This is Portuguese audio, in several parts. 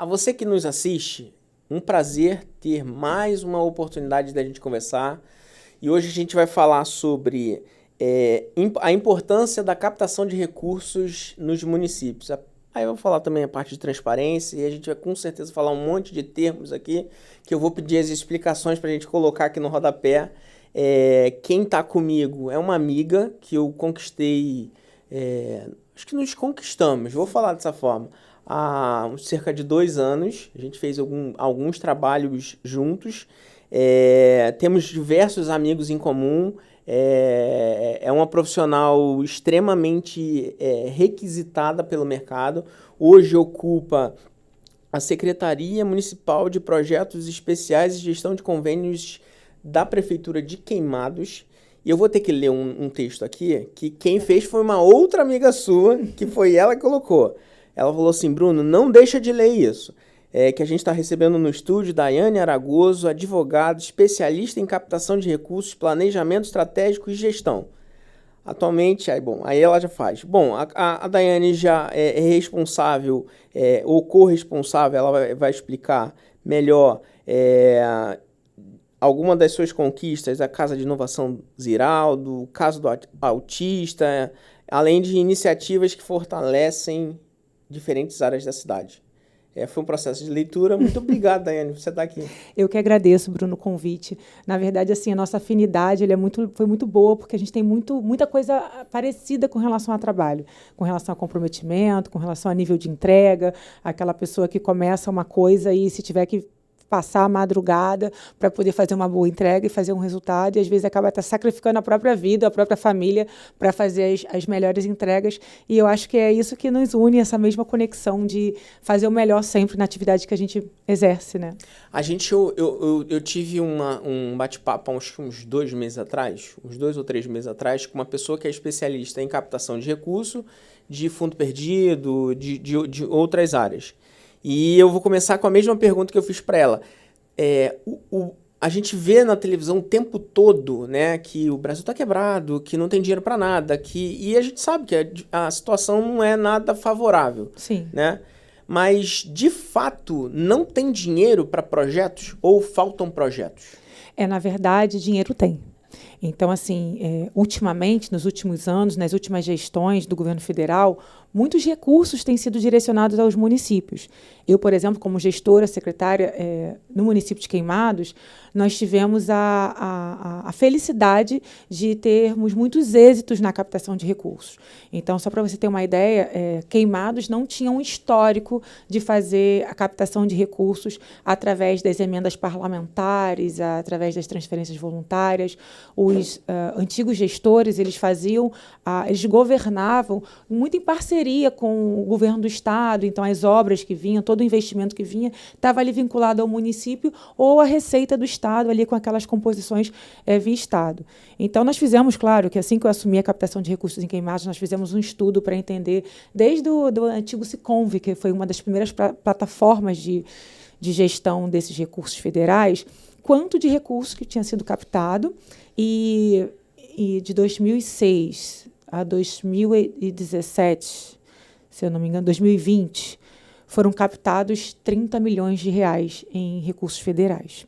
A você que nos assiste, um prazer ter mais uma oportunidade da gente conversar. E hoje a gente vai falar sobre a importância da captação de recursos nos municípios. Aí eu vou falar também a parte de transparência e a gente vai com certeza falar um monte de termos aqui que eu vou pedir as explicações para a gente colocar aqui no rodapé. Quem está comigo é uma amiga que eu conquistei, acho que nos conquistamos, vou falar dessa forma, há cerca de 2 anos. A gente fez alguns trabalhos juntos, temos diversos amigos em comum. É uma profissional extremamente requisitada pelo mercado. Hoje ocupa a Secretaria Municipal de Projetos Especiais e Gestão de Convênios da Prefeitura de Queimados. E eu vou ter que ler um texto aqui, que quem fez foi uma outra amiga sua, que foi ela que colocou. Ela falou assim: Bruno, não deixa de ler isso. Que a gente está recebendo no estúdio Daiane Aragoso, advogada, especialista em captação de recursos, planejamento estratégico e gestão. Atualmente, aí ela já faz. Bom, a Daiane já é responsável, ou corresponsável, ela vai explicar melhor alguma das suas conquistas, a Casa de Inovação Ziraldo, o caso do autista, além de iniciativas que fortalecem diferentes áreas da cidade. Foi um processo de leitura. Muito obrigado, Daiane, por você estar aqui. Eu que agradeço, Bruno, o convite. Na verdade, assim, a nossa afinidade foi muito boa, porque a gente tem muita coisa parecida com relação ao trabalho, com relação a comprometimento, com relação a nível de entrega, aquela pessoa que começa uma coisa e, se tiver que passar a madrugada para poder fazer uma boa entrega e fazer um resultado, e às vezes acaba até sacrificando a própria vida, a própria família, para fazer as melhores entregas. E eu acho que é isso que nos une, essa mesma conexão de fazer o melhor sempre na atividade que a gente exerce, né? Eu tive um bate-papo há uns 2 meses atrás, uns 2 ou 3 meses atrás, com uma pessoa que é especialista em captação de recurso, de fundo perdido, de outras áreas. E eu vou começar com a mesma pergunta que eu fiz para ela. A gente vê na televisão o tempo todo, né, que o Brasil está quebrado, que não tem dinheiro para nada, e a gente sabe que a situação não é nada favorável. Sim. Né? Mas, de fato, não tem dinheiro para projetos ou faltam projetos? Na verdade, dinheiro tem. Então, assim, ultimamente, nos últimos anos, nas últimas gestões do governo federal, muitos recursos têm sido direcionados aos municípios. Eu, por exemplo, como gestora, secretária no município de Queimados, nós tivemos a felicidade de termos muitos êxitos na captação de recursos. Então, só para você ter uma ideia, Queimados não tinha um histórico de fazer a captação de recursos através das emendas parlamentares, através das transferências voluntárias. Os antigos gestores, eles governavam muito em parceria com o governo do estado. Então, as obras que vinham, todo o investimento que vinha, estava ali vinculado ao município ou à receita do estado, ali com aquelas composições via estado. Então, nós fizemos, claro, que assim que eu assumi a captação de recursos em Queimados, nós fizemos um estudo para entender, desde do antigo Siconv, que foi uma das primeiras plataformas de gestão desses recursos federais, quanto de recursos que tinha sido captado. E de 2006 a 2017, se eu não me engano, 2020, foram captados 30 milhões de reais em recursos federais.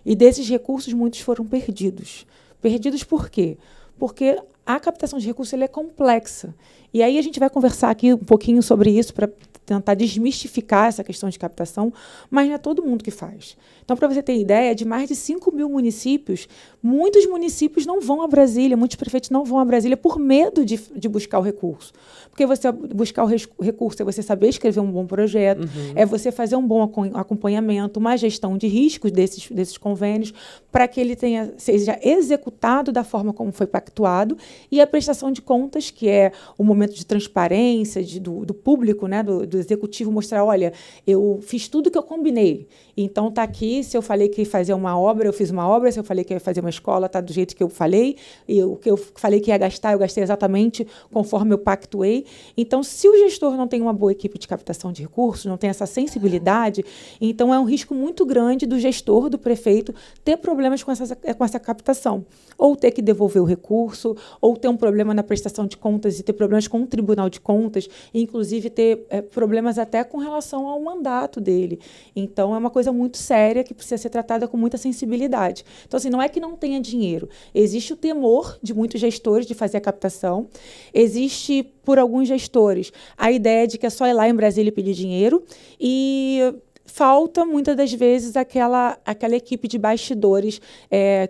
E desses recursos, muitos foram perdidos. Perdidos por quê? Porque a captação de recursos é complexa. E aí a gente vai conversar aqui um pouquinho sobre isso para tentar desmistificar essa questão de captação, mas não é todo mundo que faz. Então, para você ter ideia, de mais de 5 mil municípios, muitos municípios não vão a Brasília, muitos prefeitos não vão a Brasília por medo de buscar o recurso. Porque você buscar o recurso é você saber escrever um bom projeto, é você fazer um bom acompanhamento, uma gestão de riscos desses convênios, para que ele seja executado da forma como foi pactuado, e a prestação de contas, que é o momento de transparência do público, né, do executivo, mostrar, olha, eu fiz tudo que eu combinei. Então, está aqui, se eu falei que ia fazer uma obra, eu fiz uma obra, se eu falei que ia fazer uma escola, está do jeito que eu falei, e o que eu falei que ia gastar, eu gastei exatamente conforme eu pactuei. Então, se o gestor não tem uma boa equipe de captação de recursos, não tem essa sensibilidade, então é um risco muito grande do gestor, do prefeito, ter problemas com essa captação. Ou ter que devolver o recurso, ou ter um problema na prestação de contas e ter problemas com o Tribunal de Contas, e inclusive ter problemas problemas até com relação ao mandato dele. Então, é uma coisa muito séria que precisa ser tratada com muita sensibilidade. Então, assim, não é que não tenha dinheiro. Existe o temor de muitos gestores de fazer a captação. Existe, por alguns gestores, a ideia de que é só ir lá em Brasília e pedir dinheiro. E falta, muitas das vezes, aquela equipe de bastidores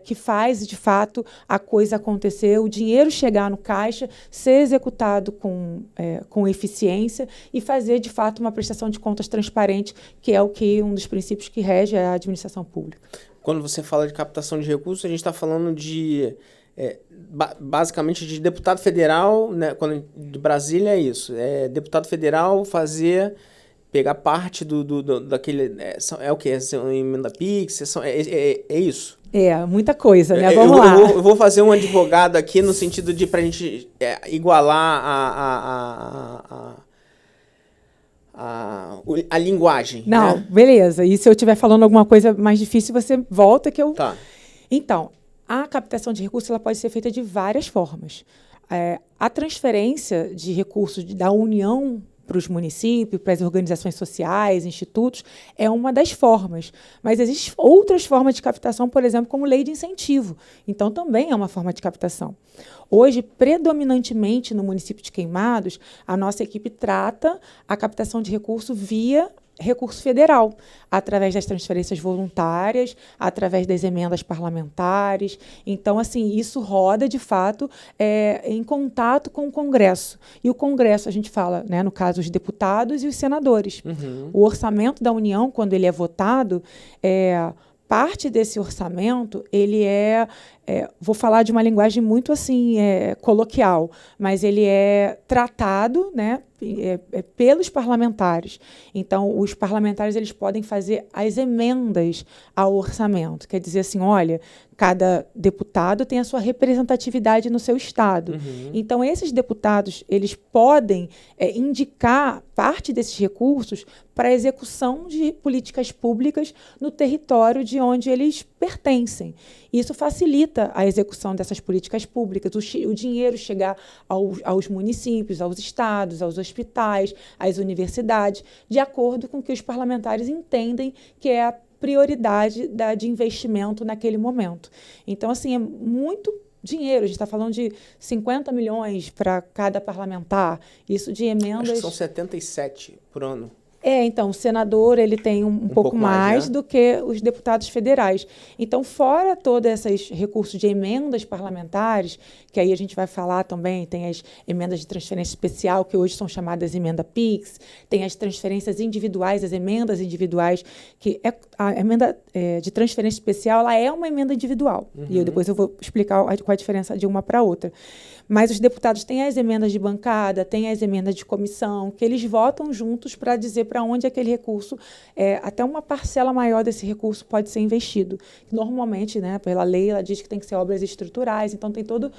que faz, de fato, a coisa acontecer, o dinheiro chegar no caixa, ser executado com eficiência e fazer, de fato, uma prestação de contas transparente, que é um dos princípios que rege a administração pública. Quando você fala de captação de recursos, a gente está falando de... basicamente de deputado federal, né? Quando de Brasília é isso. Deputado federal pegar parte daquele... É o quê? É uma emenda PIX? É isso? Muita coisa, né? Vamos lá. Eu vou fazer um advogado aqui no sentido de, para a gente igualar a linguagem. Não, né? Beleza. E se eu estiver falando alguma coisa mais difícil, você volta que eu... Tá. Então, a captação de recursos ela pode ser feita de várias formas. A transferência de recursos da União para os municípios, para as organizações sociais, institutos, é uma das formas. Mas existem outras formas de captação, por exemplo, como lei de incentivo. Então, também é uma forma de captação. Hoje, predominantemente no município de Queimados, a nossa equipe trata a captação de recurso via recurso federal, através das transferências voluntárias, através das emendas parlamentares. Então, assim, isso roda, de fato, em contato com o Congresso. E o Congresso, a gente fala, né, no caso, os deputados e os senadores. Uhum. O orçamento da União, quando ele é votado, parte desse orçamento, ele vou falar de uma linguagem muito assim coloquial, mas ele é tratado, né, pelos parlamentares. Então, os parlamentares eles podem fazer as emendas ao orçamento. Quer dizer assim, olha, cada deputado tem a sua representatividade no seu estado. Uhum. Então, esses deputados eles podem indicar parte desses recursos para a execução de políticas públicas no território de onde eles pertencem. Isso facilita a execução dessas políticas públicas, o dinheiro chegar aos municípios, aos estados, aos hospitais, às universidades, de acordo com o que os parlamentares entendem que é a prioridade de investimento naquele momento. Então, assim, é muito dinheiro. A gente está falando de 50 milhões para cada parlamentar. Isso de emendas... Acho que são 77 por ano. Então, o senador ele tem um pouco mais, né, do que os deputados federais. Então, fora todos esses recursos de emendas parlamentares, que aí a gente vai falar também, tem as emendas de transferência especial, que hoje são chamadas emenda PIX, tem as transferências individuais, as emendas individuais, que a emenda de transferência especial ela é uma emenda individual. Uhum. E depois eu vou explicar qual a diferença de uma para outra. Mas os deputados têm as emendas de bancada, têm as emendas de comissão, que eles votam juntos para dizer para onde aquele recurso, até uma parcela maior desse recurso pode ser investido. Normalmente, né, pela lei, ela diz que tem que ser obras estruturais, então tem todo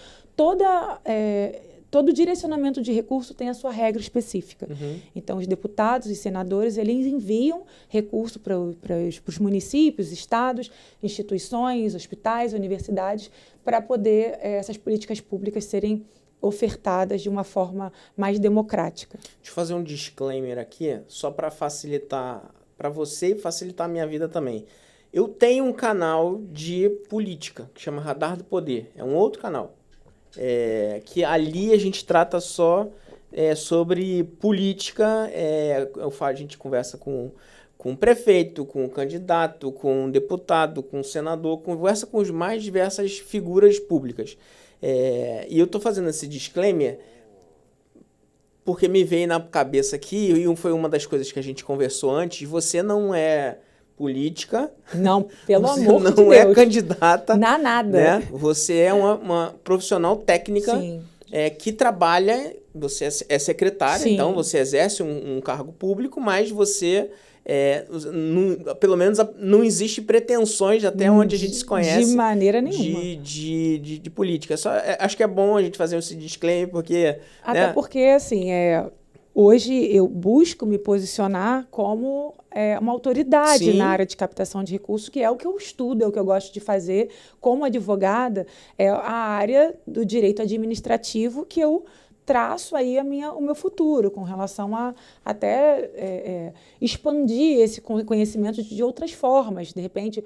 direcionamento de recurso tem a sua regra específica. Uhum. Então, os deputados e senadores, eles enviam recurso para os municípios, estados, instituições, hospitais, universidades, para poder essas políticas públicas serem ofertadas de uma forma mais democrática. Deixa eu fazer um disclaimer aqui, só para facilitar para você e facilitar a minha vida também. Eu tenho um canal de política, que chama Radar do Poder. É um outro canal. Que ali a gente trata só sobre política. A gente conversa com o prefeito, com o candidato, com o deputado, com o senador, conversa com as mais diversas figuras públicas. E eu estou fazendo esse disclaimer porque me veio na cabeça aqui, e foi uma das coisas que a gente conversou antes, você não é política. Não, pelo amor de Deus. Você não é candidata. Nada. Né? Você é uma profissional técnica que trabalha, você é secretária, Sim. Então você exerce um cargo público, mas você... pelo menos não existe pretensões até onde a gente se conhece. De maneira nenhuma. De política. Acho que é bom a gente fazer esse disclaimer, porque... Até porque, assim, hoje eu busco me posicionar como uma autoridade Sim. na área de captação de recursos, que é o que eu estudo, é o que eu gosto de fazer como advogada, é a área do direito administrativo que eu traço aí o meu futuro, com relação a até expandir esse conhecimento de outras formas, de repente,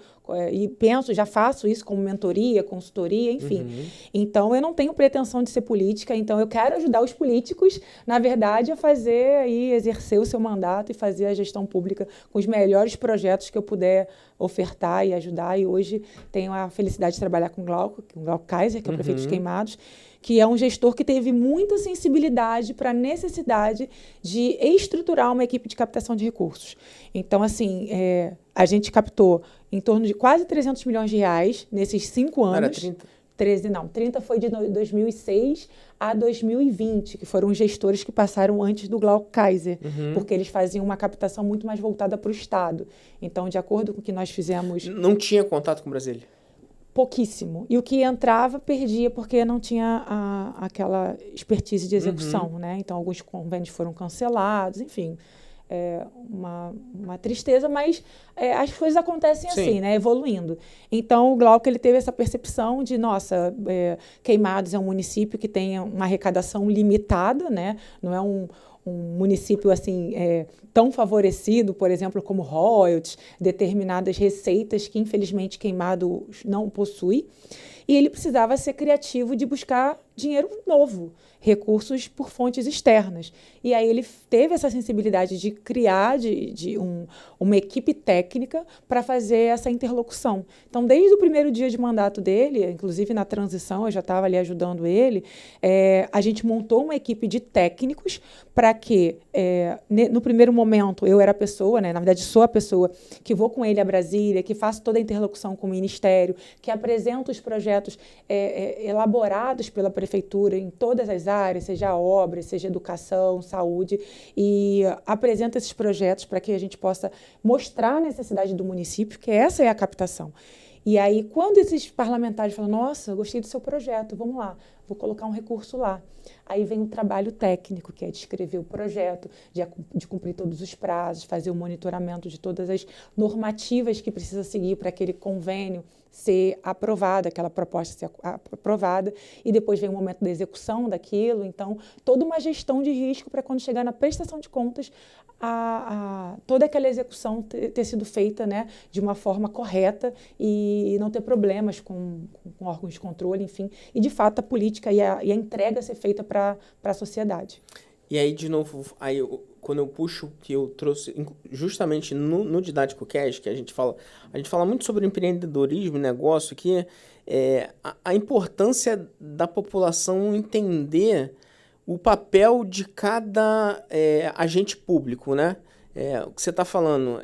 e penso, já faço isso como mentoria, consultoria, enfim. Então, eu não tenho pretensão de ser política, então eu quero ajudar os políticos, na verdade, a fazer aí, exercer o seu mandato e fazer a gestão pública com os melhores projetos que eu puder ofertar e ajudar. E hoje tenho a felicidade de trabalhar com o Glauco Kaiser, que é o prefeito de Queimados, que é um gestor que teve muita sensibilidade para a necessidade de estruturar uma equipe de captação de recursos. Então, assim, a gente captou em torno de quase 300 milhões de reais nesses 5 anos. Era 30? 30 foi de 2006 a 2020, que foram os gestores que passaram antes do Glauco Kaiser, porque eles faziam uma captação muito mais voltada para o Estado. Então, de acordo com o que nós fizemos... Não tinha contato com Brasília? Pouquíssimo. E o que entrava, perdia, porque não tinha aquela expertise de execução, né? Então, alguns convênios foram cancelados, enfim. Uma tristeza, mas as coisas acontecem assim, né? Evoluindo. Então, o Glauco, ele teve essa percepção de, nossa, Queimados é um município que tem uma arrecadação limitada, né? Não é um município assim tão favorecido, por exemplo, como royalties, determinadas receitas que, infelizmente, Queimados não possui. E ele precisava ser criativo de buscar dinheiro novo, recursos por fontes externas. E aí ele teve essa sensibilidade de criar uma equipe técnica para fazer essa interlocução. Então, desde o primeiro dia de mandato dele, inclusive na transição, eu já estava ali ajudando ele, a gente montou uma equipe de técnicos para que, no primeiro momento, eu era a pessoa, né, na verdade sou a pessoa que vou com ele a Brasília, que faço toda a interlocução com o Ministério, que apresento os projetos elaborados pela Prefeitura em todas as áreas, seja obras, seja educação, saúde, e apresento esses projetos para que a gente possa mostrar a necessidade do município, que essa é a captação. E aí, quando esses parlamentares falam, nossa, eu gostei do seu projeto, vamos lá, vou colocar um recurso lá. Aí vem o trabalho técnico, que é de escrever o projeto, de cumprir todos os prazos, fazer o monitoramento de todas as normativas que precisa seguir para aquele convênio ser aprovado, aquela proposta ser aprovada, e depois vem o momento da execução daquilo. Então, toda uma gestão de risco para quando chegar na prestação de contas, toda aquela execução ter sido feita, né, de uma forma correta e não ter problemas com órgãos de controle, enfim, e de fato a política e a entrega ser feita para a sociedade. E aí, de novo, quando eu puxo, que eu trouxe justamente no Didático Cast, que a gente fala muito sobre empreendedorismo e negócio, que a importância da população entender o papel de cada agente público, né? O que você está falando,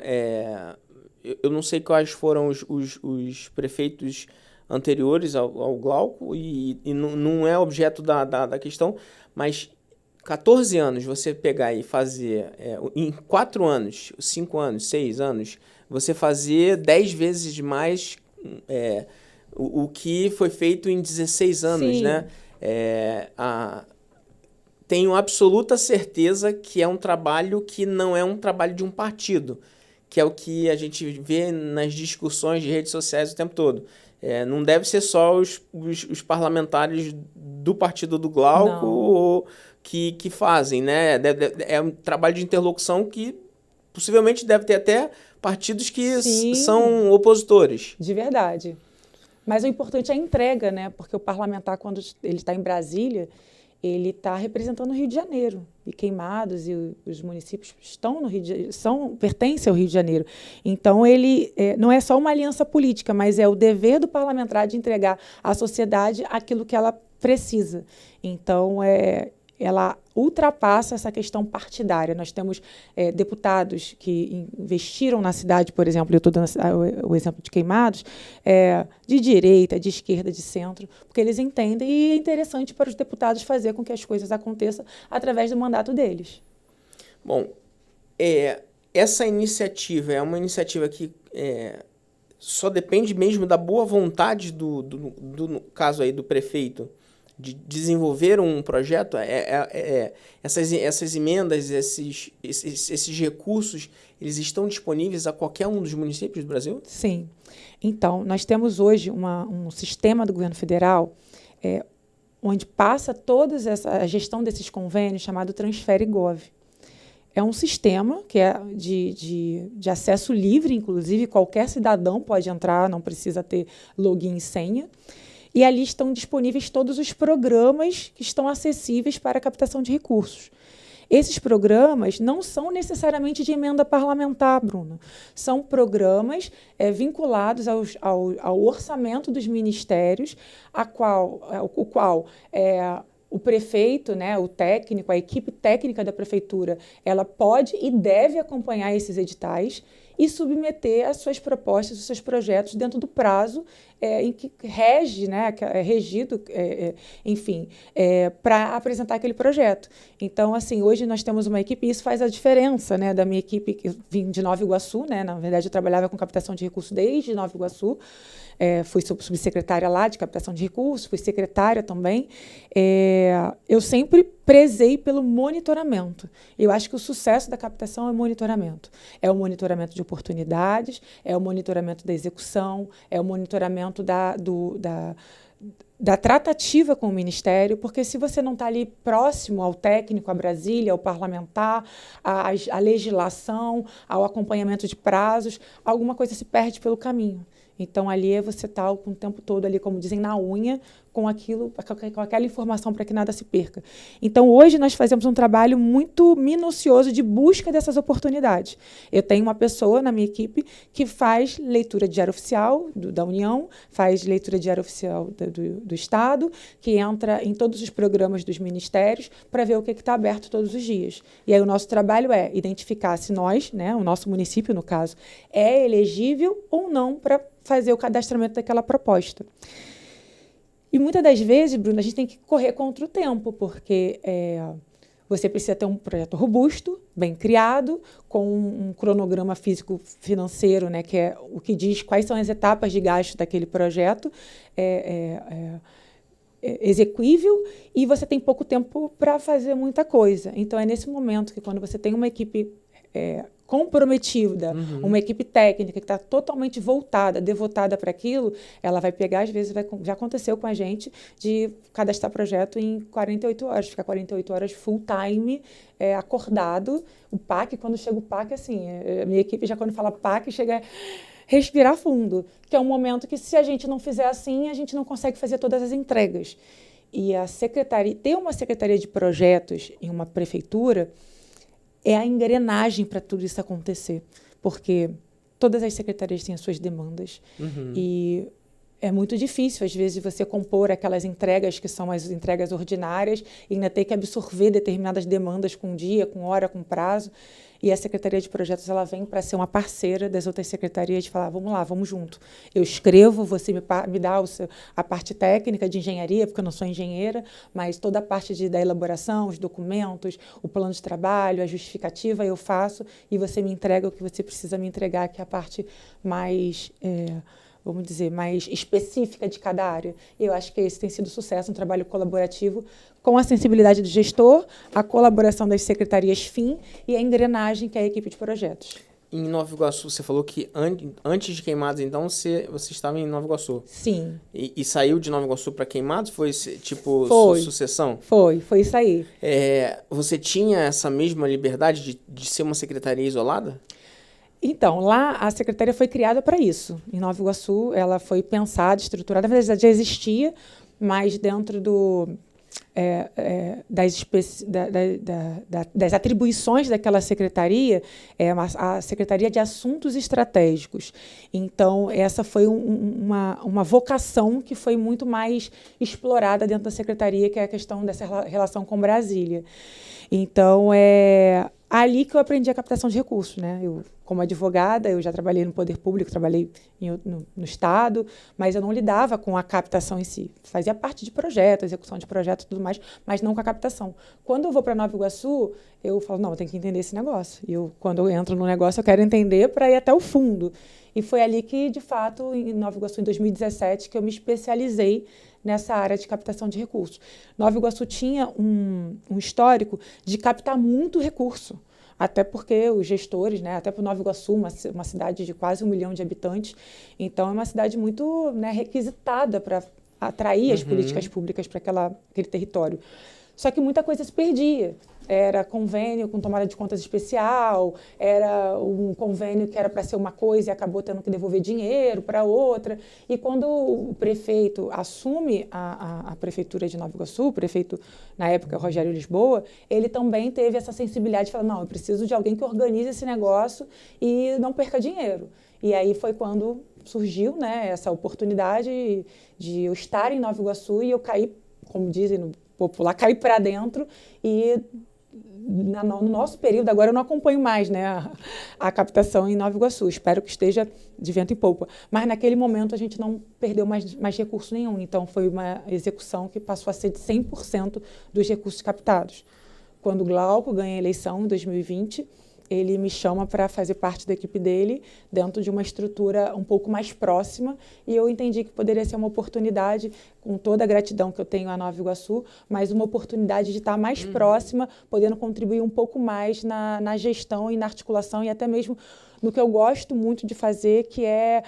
eu não sei quais foram os prefeitos anteriores ao Glauco, e não é objeto da questão, mas 14 anos você pegar e fazer, em 4 anos, 5 anos, 6 anos, você fazer 10 vezes mais o que foi feito em 16 anos, né? Tenho absoluta certeza que é um trabalho que não é um trabalho de um partido, que é o que a gente vê nas discussões de redes sociais o tempo todo. Não deve ser só os parlamentares do partido do Glauco que fazem, né? É um trabalho de interlocução que possivelmente deve ter até partidos que são opositores. De verdade. Mas o importante é a entrega, né? Porque o parlamentar, quando ele está em Brasília, ele está representando o Rio de Janeiro. E Queimados e os municípios estão no Rio de Janeiro, pertencem ao Rio de Janeiro. Então, ele não é só uma aliança política, mas é o dever do parlamentar de entregar à sociedade aquilo que ela precisa. Então, ela ultrapassa essa questão partidária. Nós temos deputados que investiram na cidade, por exemplo, eu estou dando o exemplo de Queimados, de direita, de esquerda, de centro, porque eles entendem e é interessante para os deputados fazer com que as coisas aconteçam através do mandato deles. Bom, essa iniciativa é uma iniciativa que só depende mesmo da boa vontade no caso aí do prefeito, de desenvolver um projeto. Essas emendas, esses recursos, eles estão disponíveis a qualquer um dos municípios do Brasil? Sim. Então, nós temos hoje um sistema do governo federal onde passa toda a gestão desses convênios, chamado Transfere.gov. É um sistema que é de acesso livre, inclusive qualquer cidadão pode entrar, não precisa ter login e senha. E ali estão disponíveis todos os programas que estão acessíveis para a captação de recursos. Esses programas não são necessariamente de emenda parlamentar, Bruno. São programas vinculados ao orçamento dos ministérios, o qual o prefeito, né, o técnico, a equipe técnica da prefeitura, ela pode e deve acompanhar esses editais e submeter as suas propostas, os seus projetos dentro do prazo em que rege, né, é regido, enfim, para apresentar aquele projeto. Então, assim, hoje nós temos uma equipe, e isso faz a diferença, né, da minha equipe, que vim de Nova Iguaçu, né, na verdade eu trabalhava com captação de recursos desde Nova Iguaçu, fui subsecretária lá de captação de recursos, fui secretária também. Eu sempre prezei pelo monitoramento. Eu acho que o sucesso da captação é monitoramento. É o monitoramento de oportunidades, é o monitoramento da execução, é o monitoramento da tratativa com o Ministério, porque se você não está ali próximo ao técnico, à Brasília, ao parlamentar, à legislação, ao acompanhamento de prazos, alguma coisa se perde pelo caminho. Então, ali você está o tempo todo, ali, como dizem, na unha, com aquela informação para que nada se perca. Então, hoje nós fazemos um trabalho muito minucioso de busca dessas oportunidades. Eu tenho uma pessoa na minha equipe que faz leitura de diário oficial da União, faz leitura de diário oficial do Estado, que entra em todos os programas dos ministérios para ver o que está aberto todos os dias. E aí o nosso trabalho é identificar se nós, né, o nosso município, no caso, é elegível ou não para fazer o cadastramento daquela proposta. E muitas das vezes, Bruno, a gente tem que correr contra o tempo, porque você precisa ter um projeto robusto, bem criado, com um cronograma físico-financeiro, né, que é o que diz quais são as etapas de gasto daquele projeto, execuível, e você tem pouco tempo para fazer muita coisa. Então, é nesse momento que, quando você tem uma equipe comprometida, uma equipe técnica que está totalmente voltada, devotada para aquilo, ela vai pegar, às vezes, já aconteceu com a gente, de cadastrar projeto em 48 horas, ficar 48 horas full time, acordado. O PAC, quando chega o PAC, assim, a minha equipe já, quando fala PAC, chega a respirar fundo, que é um momento que, se a gente não fizer assim, a gente não consegue fazer todas as entregas. E ter uma secretaria de projetos em uma prefeitura é a engrenagem para tudo isso acontecer, porque todas as secretarias têm as suas demandas e é muito difícil, às vezes, você compor aquelas entregas que são as entregas ordinárias e ainda ter que absorver determinadas demandas com dia, com hora, com prazo. E a Secretaria de Projetos, ela vem para ser uma parceira das outras secretarias, de falar, vamos lá, vamos junto. Eu escrevo, você me dá a parte técnica de engenharia, porque eu não sou engenheira, mas toda a parte da elaboração, os documentos, o plano de trabalho, a justificativa eu faço, e você me entrega o que você precisa me entregar, que é a parte mais... vamos dizer, mais específica de cada área. Eu acho que esse tem sido sucesso, um trabalho colaborativo, com a sensibilidade do gestor, a colaboração das secretarias FIM e a engrenagem que é a equipe de projetos. Em Nova Iguaçu, você falou que antes de Queimados, então, você estava em Nova Iguaçu. Sim. E saiu de Nova Iguaçu para Queimados? Foi tipo sucessão? Foi isso aí. Você tinha essa mesma liberdade de ser uma secretaria isolada? Então, lá a secretaria foi criada para isso. Em Nova Iguaçu, ela foi pensada, estruturada, na verdade já existia, mas dentro das atribuições daquela secretaria, a Secretaria de Assuntos Estratégicos. Então, essa foi uma vocação que foi muito mais explorada dentro da secretaria, que é a questão dessa relação com Brasília. Então, ali que eu aprendi a captação de recursos, né? Eu, como advogada, eu já trabalhei no poder público, trabalhei no Estado, mas eu não lidava com a captação em si. Fazia parte de projeto, execução de projeto e tudo mais, mas não com a captação. Quando eu vou para Nova Iguaçu, eu falo, não, eu tenho que entender esse negócio. E quando eu entro no negócio, eu quero entender para ir até o fundo. E foi ali que, de fato, em Nova Iguaçu, em 2017, que eu me especializei nessa área de captação de recursos. Nova Iguaçu tinha um histórico de captar muito recurso, até porque os gestores, né, até para Nova Iguaçu, uma cidade de quase 1 milhão de habitantes, então é uma cidade muito, né, requisitada para atrair as políticas públicas para aquele território. Só que muita coisa se perdia. Era convênio com tomada de contas especial, era um convênio que era para ser uma coisa e acabou tendo que devolver dinheiro para outra. E quando o prefeito assume a prefeitura de Nova Iguaçu, o prefeito, na época, Rogério Lisboa, ele também teve essa sensibilidade de falar, não, eu preciso de alguém que organize esse negócio e não perca dinheiro. E aí foi quando surgiu, né, essa oportunidade de eu estar em Nova Iguaçu e eu caí, como dizem no popular, caí para dentro e no nosso período, agora eu não acompanho mais, né, a captação em Nova Iguaçu, espero que esteja de vento em polpa, mas naquele momento a gente não perdeu mais recurso nenhum, então foi uma execução que passou a ser de 100% dos recursos captados. Quando o Glauco ganha a eleição em 2020, ele me chama para fazer parte da equipe dele dentro de uma estrutura um pouco mais próxima e eu entendi que poderia ser uma oportunidade, com toda a gratidão que eu tenho a Nova Iguaçu, mas uma oportunidade de estar mais próxima, podendo contribuir um pouco mais na gestão e na articulação e até mesmo no que eu gosto muito de fazer, que é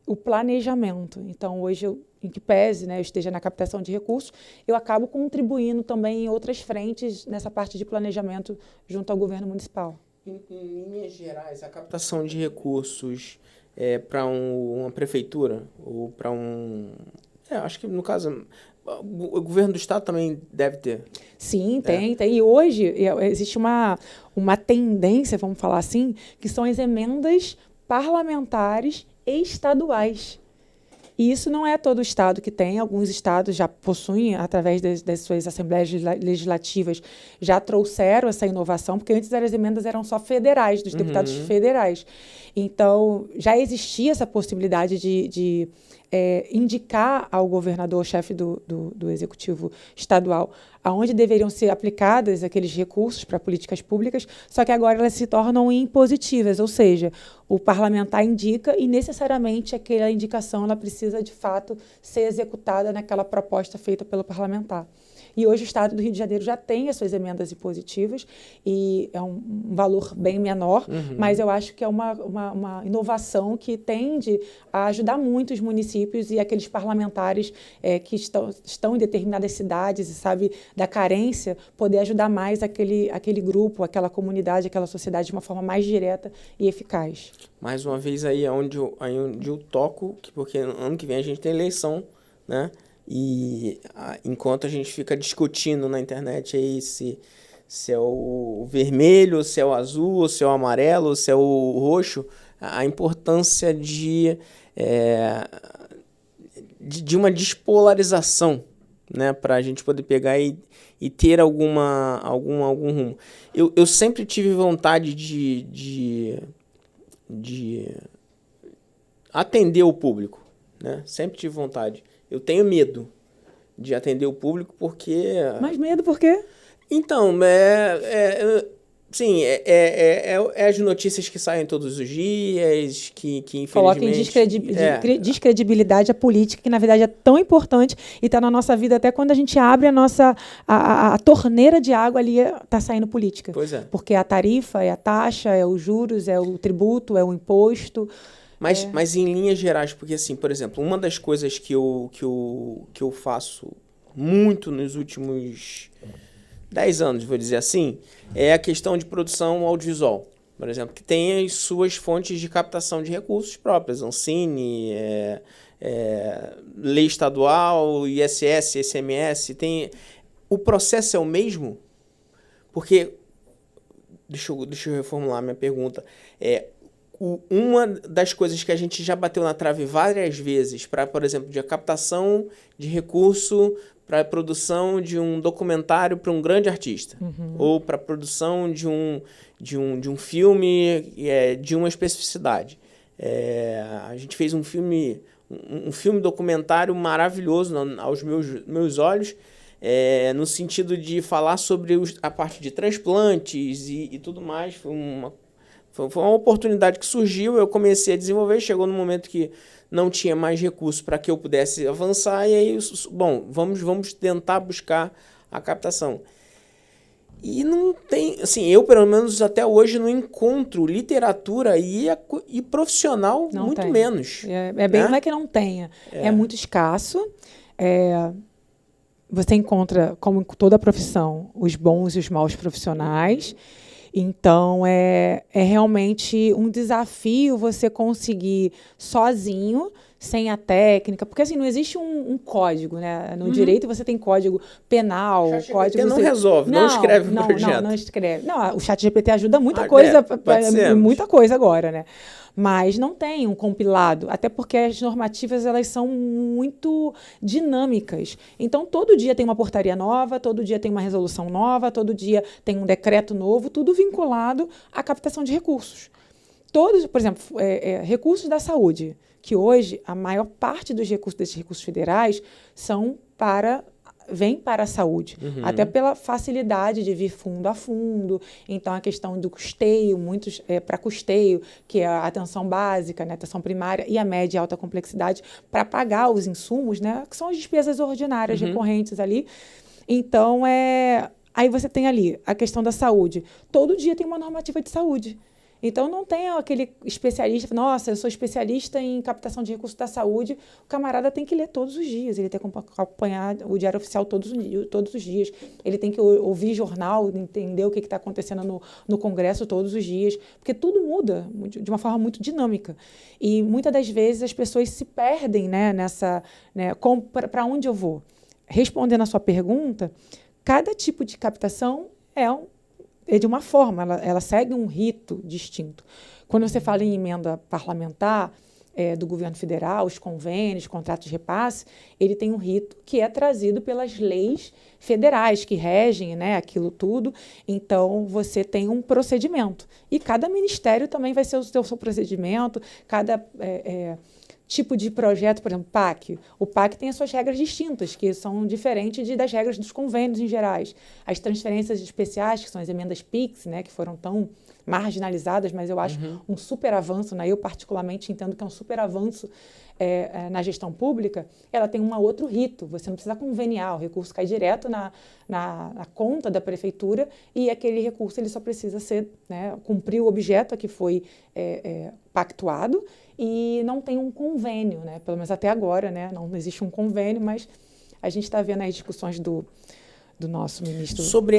o planejamento. Então, hoje, em que pese, né, eu esteja na captação de recursos, eu acabo contribuindo também em outras frentes nessa parte de planejamento junto ao governo municipal. Em linhas gerais, a captação de recursos para uma prefeitura ou para acho que no caso o governo do estado também deve ter. Sim, tem. E hoje existe uma tendência, vamos falar assim, que são as emendas parlamentares estaduais. E isso não é todo o estado que tem, alguns estados já possuem, através das suas assembleias legislativas, já trouxeram essa inovação, porque antes as emendas eram só federais, dos deputados federais. Então, já existia essa possibilidade de indicar ao governador, chefe do executivo estadual, aonde deveriam ser aplicadas aqueles recursos para políticas públicas, só que agora elas se tornam impositivas, ou seja, o parlamentar indica e necessariamente aquela indicação ela precisa, de fato, ser executada naquela proposta feita pelo parlamentar. E hoje o Estado do Rio de Janeiro já tem as suas emendas impositivas e é um valor bem menor, mas eu acho que é uma inovação que tende a ajudar muito os municípios e aqueles parlamentares que estão em determinadas cidades e sabe da carência, poder ajudar mais aquele grupo, aquela comunidade, aquela sociedade de uma forma mais direta e eficaz. Mais uma vez aí onde eu toco, porque ano que vem a gente tem eleição, né? E enquanto a gente fica discutindo na internet aí se é o vermelho, se é o azul, se é o amarelo, se é o roxo, a importância de uma despolarização, né, para a gente poder pegar e ter algum rumo. Eu sempre tive vontade de atender o público, né? Sempre tive vontade. Eu tenho medo de atender o público porque... Mas medo por quê? Então, sim, as notícias que saem todos os dias, que infelizmente... Colocam em descredibilidade a política, que na verdade é tão importante e está na nossa vida até quando a gente abre a torneira de água ali, está saindo política. Pois é. Porque a tarifa, é a taxa, é os juros, é o tributo, é o imposto... Mas em linhas gerais, porque assim, por exemplo, uma das coisas que eu faço muito nos últimos 10 anos, vou dizer assim, é a questão de produção audiovisual. Por exemplo, que tem as suas fontes de captação de recursos próprias, Ancine, lei estadual, ISS, ICMS, o processo é o mesmo? Porque, deixa eu reformular minha pergunta, uma das coisas que a gente já bateu na trave várias vezes para, por exemplo, de captação de recurso para a produção de um documentário para um grande artista, ou para a produção de um filme de uma especificidade. A gente fez um filme documentário maravilhoso aos meus olhos, no sentido de falar sobre a parte de transplantes e tudo mais. Foi uma oportunidade que surgiu, eu comecei a desenvolver, chegou no momento que não tinha mais recursos para que eu pudesse avançar, e aí, bom, vamos tentar buscar a captação. E não tem, assim, eu pelo menos até hoje não encontro literatura e profissional Não muito tem. menos. É bem, Né? não é que não tenha, é muito escasso. Você encontra, como em toda profissão, os bons e os maus profissionais. Então, é realmente um desafio você conseguir sozinho, sem a técnica, porque assim, não existe um código, né? No direito você tem código penal, código... não resolve, não escreve um projeto. Não escreve. Não, o ChatGPT ajuda muita coisa, pode ser, muita coisa agora, né? Mas não tem um compilado, até porque as normativas elas são muito dinâmicas. Então, todo dia tem uma portaria nova, todo dia tem uma resolução nova, todo dia tem um decreto novo, tudo vinculado à captação de recursos. Todos, por exemplo, recursos da saúde, que hoje a maior parte dos recursos desses recursos federais vem para a saúde, até pela facilidade de vir fundo a fundo. Então, a questão do custeio, muitos para custeio, que é a atenção básica, né, atenção primária e a média e alta complexidade, para pagar os insumos, né, que são as despesas ordinárias recorrentes ali. Então, aí você tem ali a questão da saúde. Todo dia tem uma normativa de saúde. Então, não tem aquele especialista, nossa, eu sou especialista em captação de recursos da saúde. O camarada tem que ler todos os dias, ele tem que acompanhar o Diário Oficial todos os dias, ele tem que ouvir jornal, entender o que está acontecendo no Congresso todos os dias, porque tudo muda de uma forma muito dinâmica. E, muitas das vezes, as pessoas se perdem, né, nessa... Né, para onde eu vou? Respondendo a sua pergunta, cada tipo de captação é de uma forma, ela segue um rito distinto. Quando você fala em emenda parlamentar do governo federal, os convênios, contratos de repasse, ele tem um rito que é trazido pelas leis federais que regem, né, aquilo tudo. Então, você tem um procedimento. E cada ministério também vai ser o seu procedimento, cada... tipo de projeto, por exemplo, PAC. O PAC tem as suas regras distintas, que são diferentes das regras dos convênios em gerais. As transferências especiais, que são as emendas PIX, né, que foram tão marginalizadas, mas eu acho um super avanço, né? Eu particularmente entendo que é um super avanço na gestão pública. Ela tem um outro rito, você não precisa conveniar, o recurso cai direto na conta da prefeitura e aquele recurso ele só precisa ser, né, cumprir o objeto a que foi pactuado e não tem um convênio, né? Pelo menos até agora, né? Não existe um convênio, mas a gente está vendo as discussões do nosso ministro. Sobre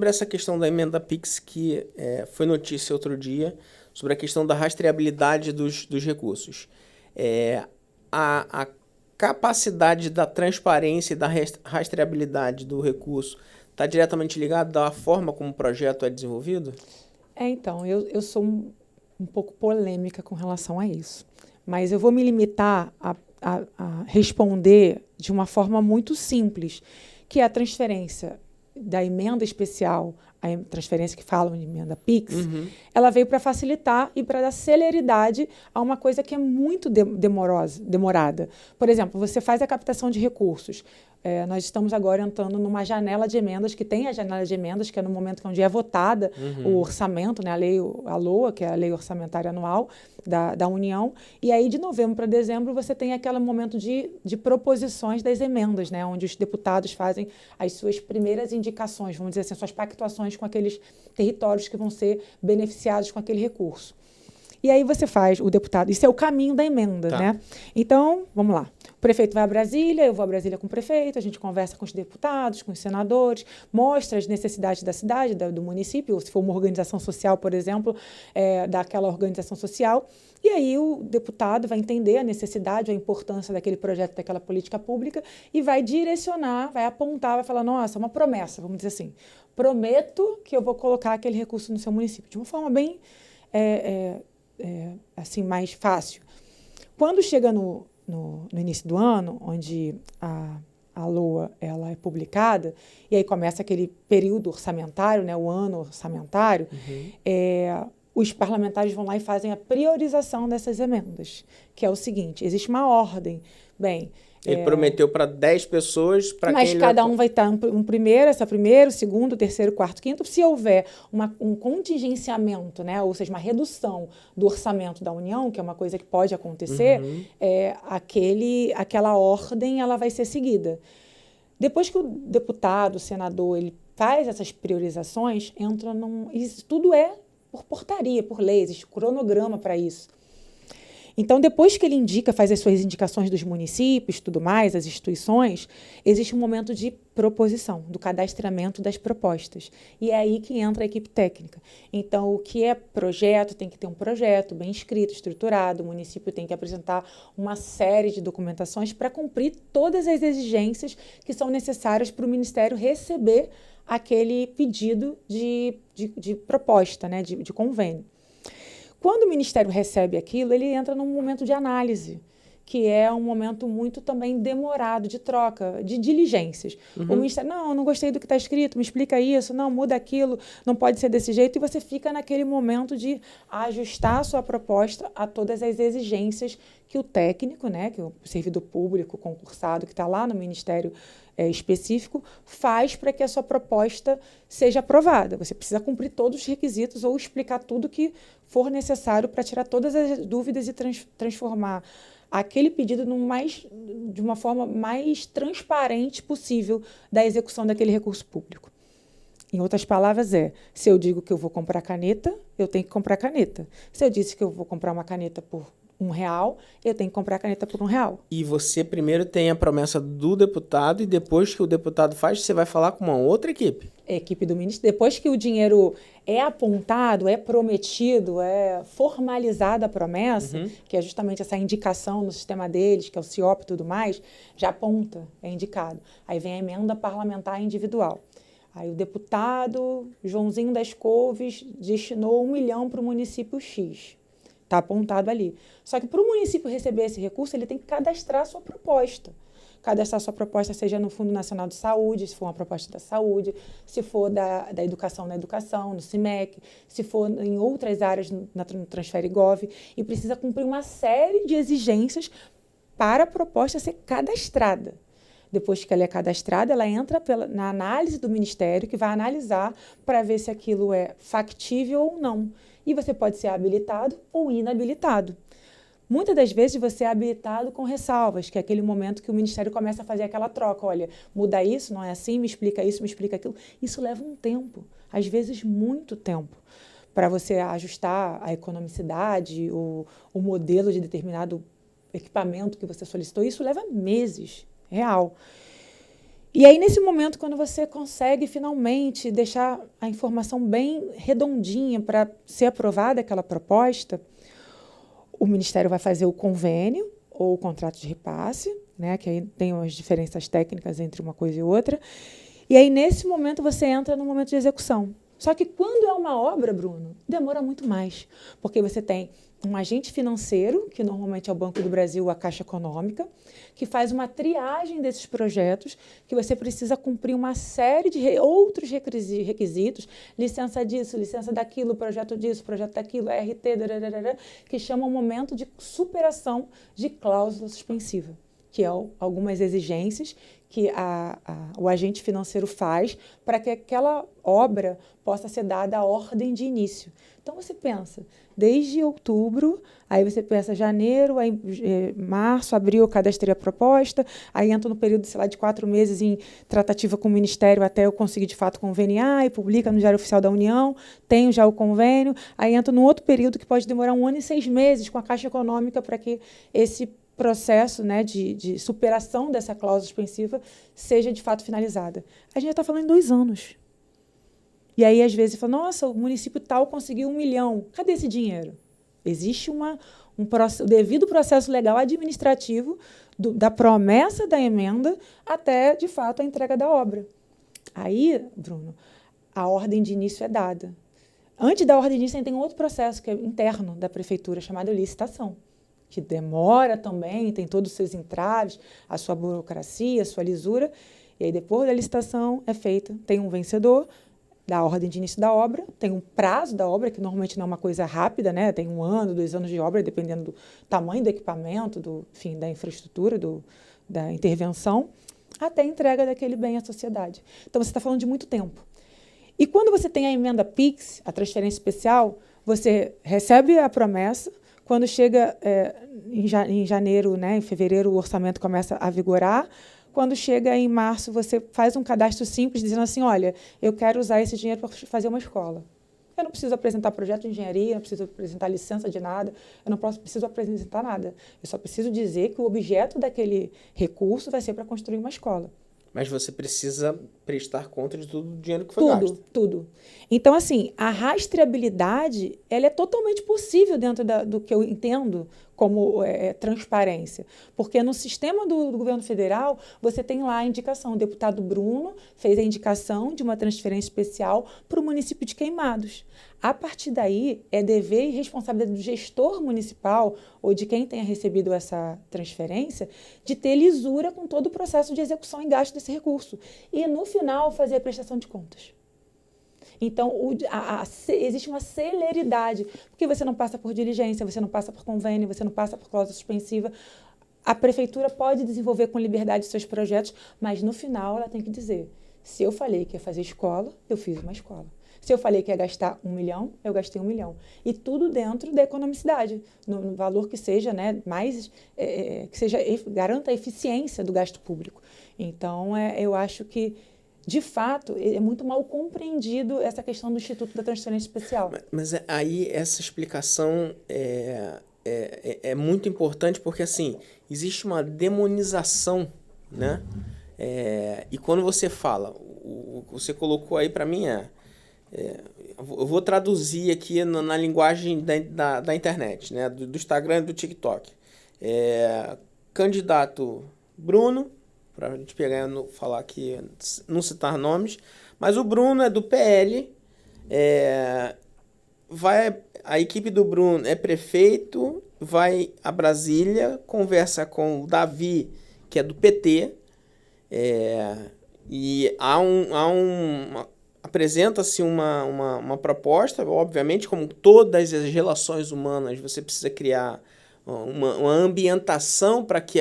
essa questão da emenda PIX, que foi notícia outro dia, sobre a questão da rastreabilidade dos recursos. A capacidade da transparência e da rastreabilidade do recurso está diretamente ligada à forma como o projeto é desenvolvido? Então, eu sou um pouco polêmica com relação a isso. Mas eu vou me limitar a responder de uma forma muito simples, que é a transferência da emenda especial, a transferência que falam de emenda PIX, ela veio para facilitar e para dar celeridade a uma coisa que é muito demorada. Por exemplo, você faz a captação de recursos. Nós estamos agora entrando numa janela de emendas, que tem a janela de emendas, que é no momento onde é votada o orçamento, né, a LOA, que é a Lei Orçamentária Anual da União, e aí de novembro para dezembro você tem aquele momento de proposições das emendas, né, onde os deputados fazem as suas primeiras indicações, vamos dizer assim, suas pactuações com aqueles territórios que vão ser beneficiados com aquele recurso. E aí você faz, o deputado, isso é o caminho da emenda, né? Então, vamos lá. O prefeito vai a Brasília, eu vou a Brasília com o prefeito, a gente conversa com os deputados, com os senadores, mostra as necessidades da cidade, do município, ou se for uma organização social, por exemplo, daquela organização social. E aí o deputado vai entender a necessidade, a importância daquele projeto, daquela política pública e vai direcionar, vai apontar, vai falar, nossa, uma promessa, vamos dizer assim. Prometo que eu vou colocar aquele recurso no seu município. De uma forma bem... assim, mais fácil. Quando chega no início do ano, onde a LOA ela é publicada, e aí começa aquele período orçamentário, né, o ano orçamentário, os parlamentares vão lá e fazem a priorização dessas emendas, que é o seguinte, existe uma ordem. Bem, ele prometeu para 10 pessoas, para quem mas cada um vai estar primeiro, segundo, terceiro, quarto, quinto. Se houver um contingenciamento, né, ou seja, uma redução do orçamento da União, que é uma coisa que pode acontecer, aquela ordem ela vai ser seguida. Depois que o deputado, o senador, ele faz essas priorizações, entra isso tudo é por portaria, por lei, existe cronograma para isso. Então, depois que ele faz as suas indicações dos municípios, tudo mais, as instituições, existe um momento de proposição, do cadastramento das propostas. E é aí que entra a equipe técnica. Então, o que é projeto, tem que ter um projeto bem escrito, estruturado, o município tem que apresentar uma série de documentações para cumprir todas as exigências que são necessárias para o Ministério receber aquele pedido de proposta, né, de convênio. Quando o Ministério recebe aquilo, ele entra num momento de análise, que é um momento muito também demorado de troca, de diligências. O Ministério, não gostei do que está escrito, me explica isso, não, muda aquilo, não pode ser desse jeito, e você fica naquele momento de ajustar a sua proposta a todas as exigências que o técnico, né, que o servidor público concursado que está lá no Ministério específico, faz para que a sua proposta seja aprovada. Você precisa cumprir todos os requisitos ou explicar tudo que for necessário para tirar todas as dúvidas e transformar aquele pedido de uma forma mais transparente possível da execução daquele recurso público. Em outras palavras, se eu digo que eu vou comprar caneta, eu tenho que comprar caneta. Se eu disse que eu vou comprar uma caneta por R$1, eu tenho que comprar a caneta por R$1. E você primeiro tem a promessa do deputado e depois que o deputado faz, você vai falar com uma outra equipe. Equipe do Ministério. Depois que o dinheiro é apontado, é prometido, é formalizada a promessa, que é justamente essa indicação no sistema deles, que é o CIOP e tudo mais, já aponta, é indicado. Aí vem a emenda parlamentar individual. Aí o deputado Joãozinho das Couves destinou R$1 milhão para o município X. Está apontado ali. Só que para o município receber esse recurso, ele tem que cadastrar a sua proposta. Cadastrar a sua proposta, seja no Fundo Nacional de Saúde, se for uma proposta da saúde, se for da educação na educação, no CIMEC, se for em outras áreas no Transfere Gov, e precisa cumprir uma série de exigências para a proposta ser cadastrada. Depois que ela é cadastrada, ela entra na análise do Ministério, que vai analisar para ver se aquilo é factível ou não. E você pode ser habilitado ou inabilitado. Muitas das vezes você é habilitado com ressalvas, que é aquele momento que o Ministério começa a fazer aquela troca. Olha, muda isso, não é assim, me explica isso, me explica aquilo. Isso leva um tempo, às vezes muito tempo, para você ajustar a economicidade, o modelo de determinado equipamento que você solicitou. Isso leva meses, real. E aí, nesse momento, quando você consegue finalmente deixar a informação bem redondinha para ser aprovada aquela proposta, o Ministério vai fazer o convênio ou o contrato de repasse, né, que aí tem as diferenças técnicas entre uma coisa e outra. E aí, nesse momento, você entra no momento de execução. Só que quando é uma obra, Bruno, demora muito mais, porque você tem um agente financeiro, que normalmente é o Banco do Brasil, a Caixa Econômica, que faz uma triagem desses projetos, que você precisa cumprir uma série de outros requisitos, licença disso, licença daquilo, projeto disso, projeto daquilo, RT, que chama um momento de superação de cláusula suspensiva, que é algumas exigências que o agente financeiro faz para que aquela obra possa ser dada a ordem de início. Então, você pensa, desde outubro, aí você pensa janeiro, aí, março, abril, eu cadastrei a proposta, aí entra no período, sei lá, de 4 meses em tratativa com o Ministério até eu conseguir, de fato, conveniar, e publica no Diário Oficial da União, tenho já o convênio, aí entra num outro período que pode demorar 1 ano e 6 meses com a Caixa Econômica para que esse processo, né, de superação dessa cláusula suspensiva seja, de fato, finalizada. A gente já está falando em 2 anos. E aí, às vezes, fala, nossa, o município tal conseguiu 1 milhão. Cadê esse dinheiro? Existe o devido processo legal administrativo da promessa da emenda até, de fato, a entrega da obra. Aí, Bruno, a ordem de início é dada. Antes da ordem de início, tem um outro processo que é interno da prefeitura, chamado licitação, que demora também, tem todos os seus entraves, a sua burocracia, a sua lisura. E aí, depois da licitação, é feita, tem um vencedor da ordem de início da obra, tem um prazo da obra, que normalmente não é uma coisa rápida, né? Tem 1 ano, 2 anos de obra, dependendo do tamanho do equipamento, enfim, da infraestrutura, da intervenção, até a entrega daquele bem à sociedade. Então, você está falando de muito tempo. E quando você tem a emenda PIX, a transferência especial, você recebe a promessa, quando chega em janeiro, né, em fevereiro, o orçamento começa a vigorar. quando chega em março, você faz um cadastro simples dizendo assim, olha, eu quero usar esse dinheiro para fazer uma escola. Eu não preciso apresentar projeto de engenharia, não preciso apresentar licença de nada, eu não preciso apresentar nada. Eu só preciso dizer que o objeto daquele recurso vai ser para construir uma escola. Mas você precisa prestar conta de todo o dinheiro que foi gasto. Tudo. Então, assim, a rastreabilidade, ela é totalmente possível dentro do que eu entendo como transparência. Porque no sistema do governo federal, você tem lá a indicação. O deputado Bruno fez a indicação de uma transferência especial para o município de Queimados. A partir daí, é dever e responsabilidade do gestor municipal ou de quem tenha recebido essa transferência de ter lisura com todo o processo de execução e gasto desse recurso. E, no final, fazer a prestação de contas. Então, existe uma celeridade, porque você não passa por diligência, você não passa por convênio, você não passa por cláusula suspensiva. A prefeitura pode desenvolver com liberdade seus projetos, mas, no final, ela tem que dizer, se eu falei que ia fazer escola, eu fiz uma escola. Se eu falei que ia gastar 1 milhão, eu gastei 1 milhão. E tudo dentro da economicidade, no valor que seja, né, que seja, garanta a eficiência do gasto público. Então, eu acho que, de fato, é muito mal compreendido essa questão do Instituto da Transferência Especial. Mas aí essa explicação é muito importante porque, assim, existe uma demonização, né? E quando você fala, o que você colocou aí para mim eu vou traduzir aqui na linguagem da internet, né? Do Instagram e do TikTok. Candidato Bruno, para a gente pegar e falar aqui, não citar nomes, mas o Bruno é do PL, a equipe do Bruno é prefeito, vai a Brasília, conversa com o Davi, que é do PT, e apresenta-se uma proposta, obviamente, como todas as relações humanas, você precisa criar uma ambientação para que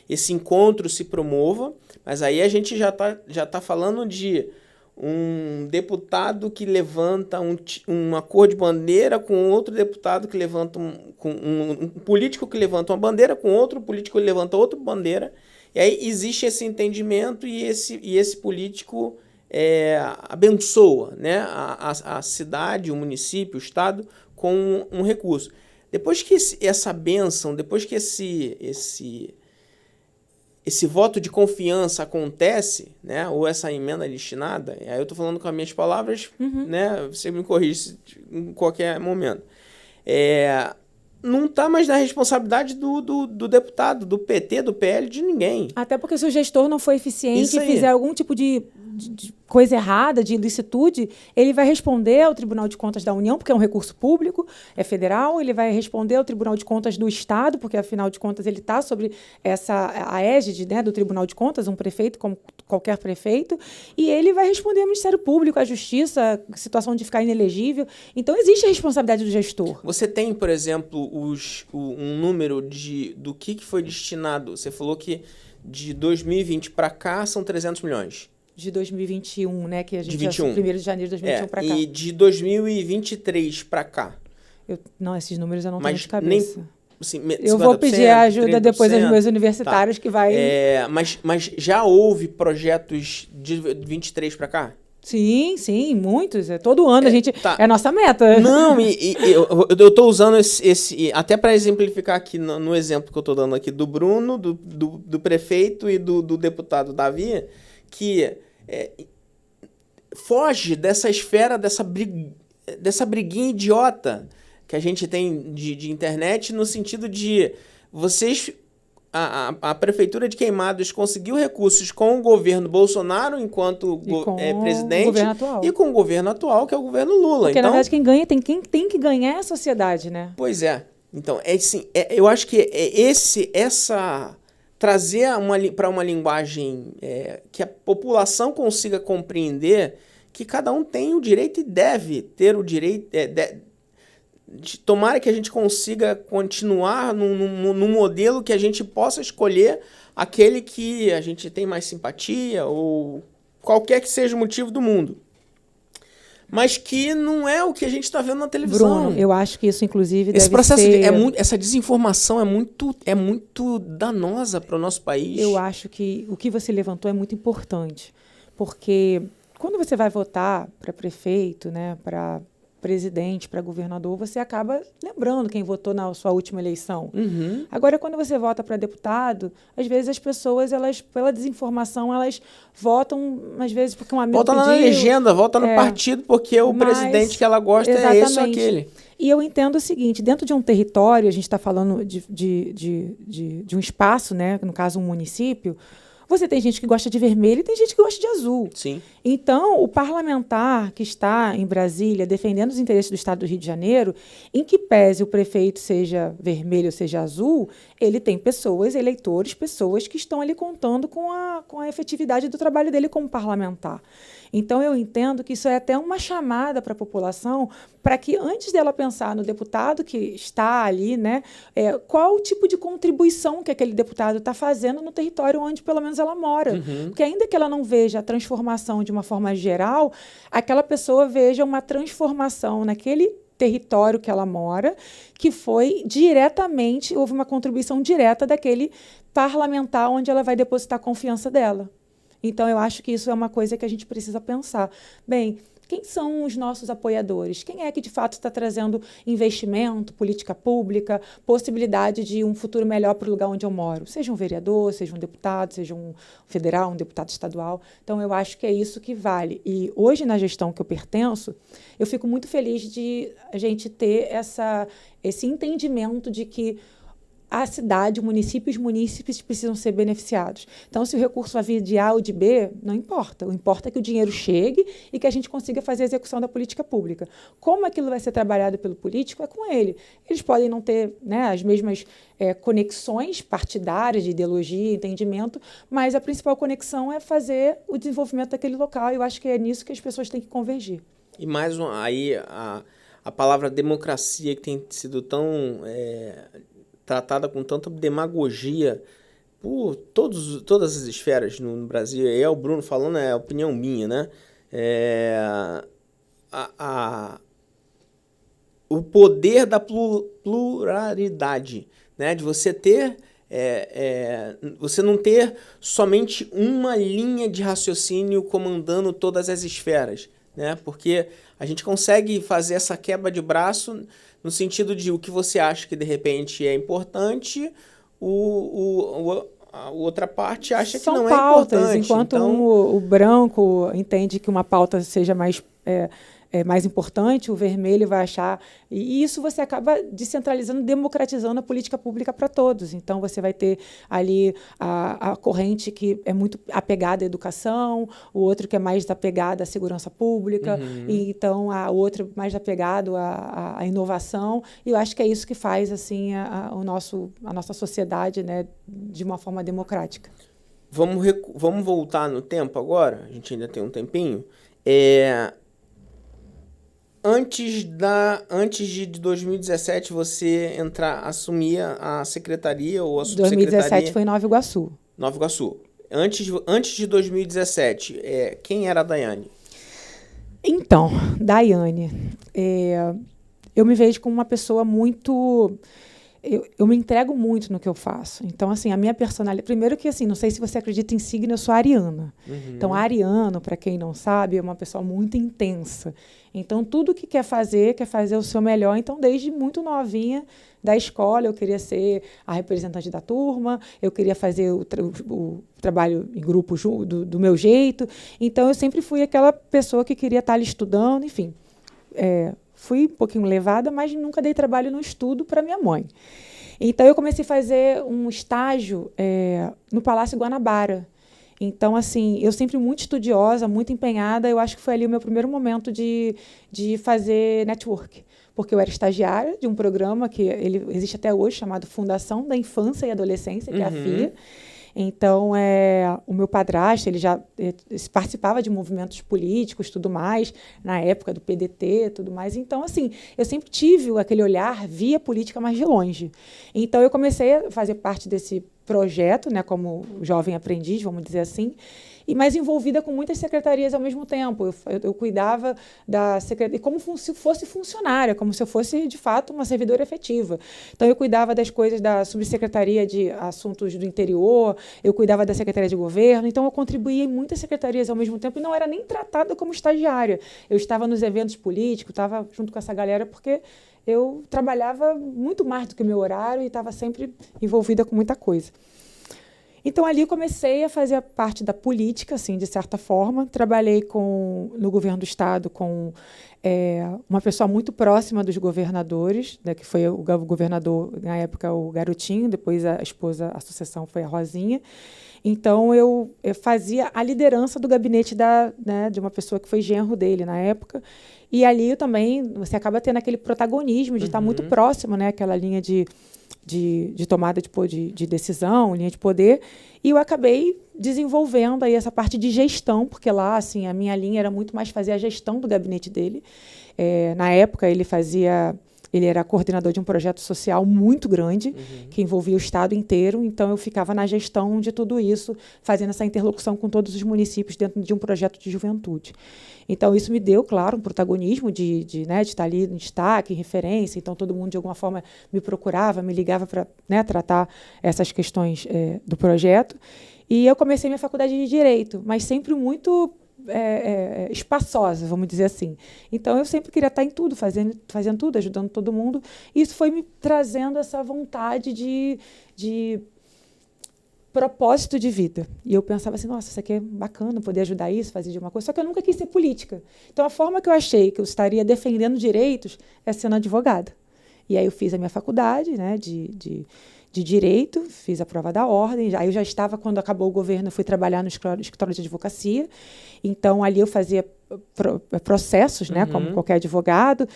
esse encontro se promova, mas aí a gente já tá falando de um deputado que levanta uma cor de bandeira com outro deputado que levanta um político que levanta uma bandeira com outro político que levanta outra bandeira, e aí existe esse entendimento e esse político abençoa, né, a cidade, o município, o estado com um recurso. Depois que essa bênção, depois que esse voto de confiança acontece, né, ou essa emenda destinada, aí eu estou falando com as minhas palavras, né, você me corrige em qualquer momento, não está mais na responsabilidade do deputado, do PT, do PL, de ninguém. Até porque se o gestor não for eficiente e fizer algum tipo de coisa errada, de ilicitude, ele vai responder ao Tribunal de Contas da União, porque é um recurso público, é federal, ele vai responder ao Tribunal de Contas do Estado, porque, afinal de contas, ele está sobre a égide, né, do Tribunal de Contas, um prefeito, como qualquer prefeito, e ele vai responder ao Ministério Público, à Justiça, situação de ficar inelegível. Então, existe a responsabilidade do gestor. Você tem, por exemplo, um número do que foi destinado, você falou que de 2020 para cá são 300 milhões. De 2021, né? Que a gente já 1º de janeiro de 2021 para cá. E de 2023 para cá? Não, esses números eu não tenho de cabeça. Assim, eu vou pedir a ajuda 30%, depois aos meus universitários, que vai... Mas já houve projetos de 23 para cá? Sim, muitos. Todo ano a gente... É a nossa meta. Não, eu estou usando esse... Até para exemplificar aqui no exemplo que eu estou dando aqui do Bruno, do prefeito e do deputado Davi, que foge dessa esfera, dessa briguinha idiota que a gente tem de internet, no sentido de vocês... A Prefeitura de Queimados conseguiu recursos com o governo Bolsonaro enquanto presidente e com o governo atual, que é o governo Lula. Porque, na verdade, quem ganha, quem tem que ganhar é a sociedade, né? Pois é. Então, eu acho que trazer para uma linguagem que a população consiga compreender que cada um tem o direito e deve ter o direito... Tomara que a gente consiga continuar num modelo que a gente possa escolher aquele que a gente tem mais simpatia ou qualquer que seja o motivo do mundo. mas que não é o que a gente está vendo na televisão. Bruno, eu acho que isso, inclusive, Esse deve processo ser... essa desinformação é muito danosa para o nosso país. Eu acho que o que você levantou é muito importante, porque quando você vai votar para prefeito, né, para presidente, para governador, você acaba lembrando quem votou na sua última eleição. Uhum. Agora, quando você vota para deputado, às vezes as pessoas, elas, pela desinformação, elas votam, às vezes, porque um amigo Vota pediu. na legenda, vota no partido, porque o presidente que ela gosta é esse ou aquele. E eu entendo o seguinte, dentro de um território, a gente está falando de um espaço, né, no caso um município, você tem gente que gosta de vermelho e tem gente que gosta de azul. Sim. Então, o parlamentar que está em Brasília defendendo os interesses do Estado do Rio de Janeiro, em que pese o prefeito seja vermelho ou seja azul, ele tem pessoas, eleitores, pessoas que estão ali contando com a efetividade do trabalho dele como parlamentar. Então, eu entendo que isso é até uma chamada para a população, para que, antes dela pensar no deputado que está ali, né, qual o tipo de contribuição que aquele deputado está fazendo no território onde, pelo menos, ela mora. Uhum. Porque, ainda que ela não veja a transformação de uma forma geral, aquela pessoa veja uma transformação naquele território que ela mora, que foi diretamente, houve uma contribuição direta daquele parlamentar onde ela vai depositar a confiança dela. Então, eu acho que isso é uma coisa que a gente precisa pensar. Bem, quem são os nossos apoiadores? Quem é que, de fato, está trazendo investimento, política pública, possibilidade de um futuro melhor para o lugar onde eu moro? Seja um vereador, seja um deputado, seja um federal, um deputado estadual. Então, eu acho que é isso que vale. E hoje, na gestão que eu pertenço, eu fico muito feliz de a gente ter esse entendimento de que a cidade, o município e os munícipes precisam ser beneficiados. Então, se o recurso vai vir de A ou de B, não importa. O importa é que o dinheiro chegue e que a gente consiga fazer a execução da política pública. Como aquilo vai ser trabalhado pelo político é com ele. Eles podem não ter, né, as mesmas conexões partidárias de ideologia, entendimento, mas a principal conexão é fazer o desenvolvimento daquele local. E eu acho que é nisso que as pessoas têm que convergir. E mais aí a palavra democracia, que tem sido tão... tratada com tanta demagogia por todas as esferas no Brasil. E o Bruno falando, é a opinião minha, né? O poder da pluralidade, né? De você ter... você não ter somente uma linha de raciocínio comandando todas as esferas, né? Porque a gente consegue fazer essa quebra de braço no sentido de o que você acha que de repente é importante, a outra parte acha que não pautas, é importante. Enquanto o branco entende que uma pauta seja mais importante, o vermelho vai achar... E isso você acaba descentralizando, democratizando a política pública para todos. Então, você vai ter ali a corrente que é muito apegada à educação, o outro que é mais apegado à segurança pública, e então a outra mais apegado à inovação. E eu acho que é isso que faz assim, a nossa sociedade, né, de uma forma democrática. Vamos voltar no tempo agora? A gente ainda tem um tempinho. Antes de 2017 você assumir a secretaria ou a subsecretaria... 2017 foi em Nova Iguaçu. Nova Iguaçu. Antes de 2017, quem era a Daiane? Então, Daiane, eu me vejo como uma pessoa muito... Eu me entrego muito no que eu faço. Então, assim, a minha personalidade... Primeiro que, assim, não sei se você acredita em signo, eu sou ariana. Então, ariano, para quem não sabe, é uma pessoa muito intensa. Então, tudo que quer fazer o seu melhor. Então, desde muito novinha da escola, eu queria ser a representante da turma, eu queria fazer o trabalho em grupo do meu jeito. Então, eu sempre fui aquela pessoa que queria estar ali estudando, enfim... Fui um pouquinho levada, mas nunca dei trabalho no estudo para minha mãe. Então, eu comecei a fazer um estágio no Palácio Guanabara. Então, assim, eu sempre muito estudiosa, muito empenhada. Eu acho que foi ali o meu primeiro momento de fazer network. Porque eu era estagiária de um programa que ele existe até hoje, chamado Fundação da Infância e Adolescência, que é a FIA. Então, o meu padrasto, ele já participava de movimentos políticos, tudo mais, na época do PDT, tudo mais. Então, assim, eu sempre tive aquele olhar, via política mais de longe. Então, eu comecei a fazer parte projeto, né, como jovem aprendiz, vamos dizer assim, e mais envolvida com muitas secretarias ao mesmo tempo. Eu cuidava da secretaria como se fosse funcionária, como se eu fosse, de fato, uma servidora efetiva. Então, eu cuidava das coisas da subsecretaria de assuntos do interior, eu cuidava da secretaria de governo, então eu contribuía em muitas secretarias ao mesmo tempo e não era nem tratada como estagiária. Eu estava nos eventos políticos, estava junto com essa galera, porque eu trabalhava muito mais do que o meu horário e estava sempre envolvida com muita coisa. Então, ali eu comecei a fazer parte da política, assim, de certa forma. Trabalhei no governo do Estado com uma pessoa muito próxima dos governadores, né, que foi o governador, na época, o Garotinho, depois a esposa, a sucessão foi a Rosinha. Então, eu fazia a liderança do gabinete de uma pessoa que foi genro dele na época. E ali você acaba tendo aquele protagonismo de estar muito próximo, né, aquela linha de tomada de decisão, linha de poder, e eu acabei desenvolvendo aí essa parte de gestão, porque lá, assim, a minha linha era muito mais fazer a gestão do gabinete dele. Na época, ele era coordenador de um projeto social muito grande, que envolvia o Estado inteiro, então eu ficava na gestão de tudo isso, fazendo essa interlocução com todos os municípios dentro de um projeto de juventude. Então, isso me deu, claro, um protagonismo de estar ali em destaque, em referência. Então, todo mundo, de alguma forma, me procurava, me ligava para tratar essas questões do projeto. E eu comecei minha faculdade de Direito, mas sempre muito espaçosa, vamos dizer assim. Então, eu sempre queria estar em tudo, fazendo tudo, ajudando todo mundo. E isso foi me trazendo essa vontade de propósito de vida. E eu pensava assim, nossa, isso aqui é bacana, poder ajudar isso, fazer de uma coisa. Só que eu nunca quis ser política. Então, a forma que eu achei que eu estaria defendendo direitos é sendo advogada. E aí eu fiz a minha faculdade, né, de Direito, fiz a prova da ordem. Aí eu já estava, quando acabou o governo, eu fui trabalhar no escritório de advocacia. Então, ali eu fazia processos, né, como qualquer advogado,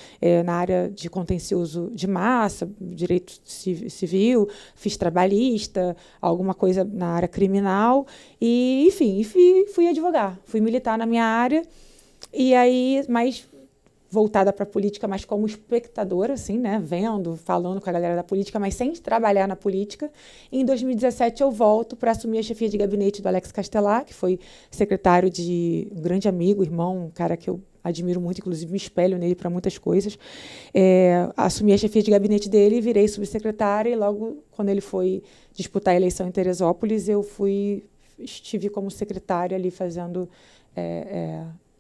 na área de contencioso de massa, direito civil, fiz trabalhista, alguma coisa na área criminal. E, enfim, fui advogar, fui militar na minha área. E aí, mais voltada para a política, mas como espectadora, assim, né, vendo, falando com a galera da política, mas sem trabalhar na política. Em 2017, eu volto para assumir a chefia de gabinete do Alex Castelar, que foi secretário de um grande amigo, irmão, um cara que eu admiro muito, inclusive me espelho nele para muitas coisas. Assumi a chefia de gabinete dele, virei subsecretária, e logo, quando ele foi disputar a eleição em Teresópolis, estive como secretária ali fazendo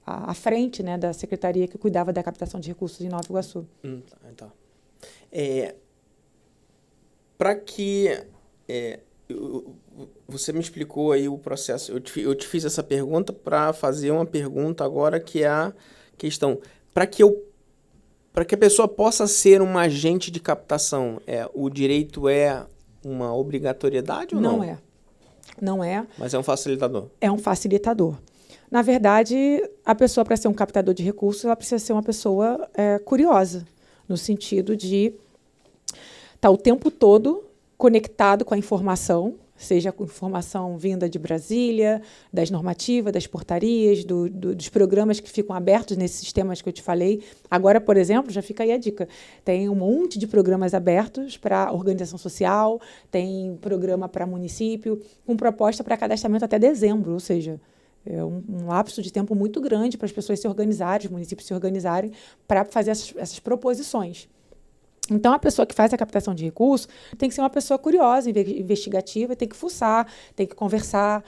à frente, né, da secretaria que cuidava da captação de recursos em Nova Iguaçu. Tá. Para que... você me explicou aí o processo. Eu te fiz essa pergunta para fazer uma pergunta agora, que é a questão. Para que a pessoa possa ser um agente de captação, o direito é uma obrigatoriedade ou não? Não é. Não é. Mas é um facilitador? É um facilitador. Na verdade, a pessoa, para ser um captador de recursos, ela precisa ser uma pessoa curiosa, no sentido de estar o tempo todo conectado com a informação, seja com informação vinda de Brasília, das normativas, das portarias, dos programas que ficam abertos nesses sistemas que eu te falei. Agora, por exemplo, já fica aí a dica, tem um monte de programas abertos para organização social, tem programa para município, com proposta para cadastramento até dezembro, ou seja, é um lapso de tempo muito grande para as pessoas se organizarem, os municípios se organizarem para fazer essas proposições. Então, a pessoa que faz a captação de recursos tem que ser uma pessoa curiosa, investigativa, tem que fuçar, tem que conversar.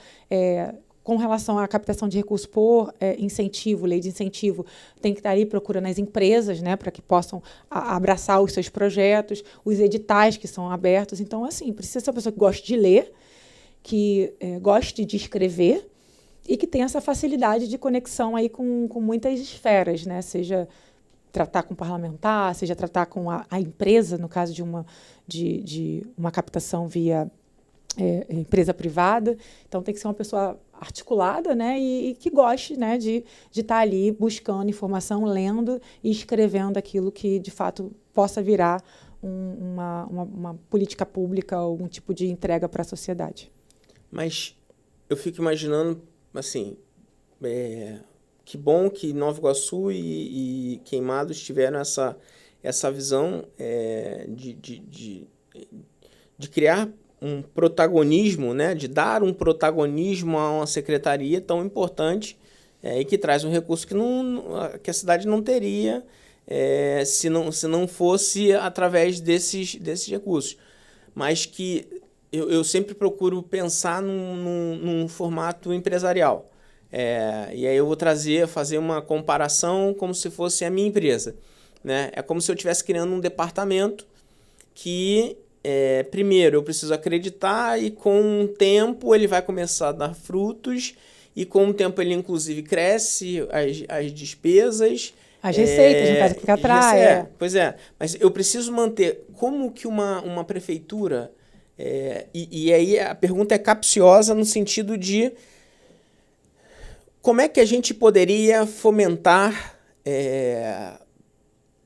Com relação à captação de recursos por incentivo, lei de incentivo, tem que estar ali procurando as empresas, né, para que possam abraçar os seus projetos, os editais que são abertos. Então, assim, precisa ser uma pessoa que goste de ler, que goste de escrever, e que tem essa facilidade de conexão aí com muitas esferas, né? Seja tratar com parlamentar, seja tratar com a empresa, no caso de uma captação via empresa privada. Então, tem que ser uma pessoa articulada, né? E que goste, né, de estar ali buscando informação, lendo e escrevendo aquilo que, de fato, possa virar uma política pública, algum tipo de entrega para a sociedade. Mas eu fico imaginando, assim, que bom que Nova Iguaçu e Queimados tiveram essa visão de criar um protagonismo, né, de dar um protagonismo a uma secretaria tão importante e que traz um recurso que a cidade não teria se não fosse através desses recursos. Mas que eu sempre procuro pensar num formato empresarial. E aí eu vou fazer uma comparação como se fosse a minha empresa, né? É como se eu estivesse criando um departamento que, primeiro, eu preciso acreditar e com o tempo ele vai começar a dar frutos e com o tempo ele, inclusive, cresce as despesas. As receitas, no caso, que atrai. Pois é, mas eu preciso manter como que uma prefeitura... E aí a pergunta é capciosa no sentido de como é que a gente poderia fomentar,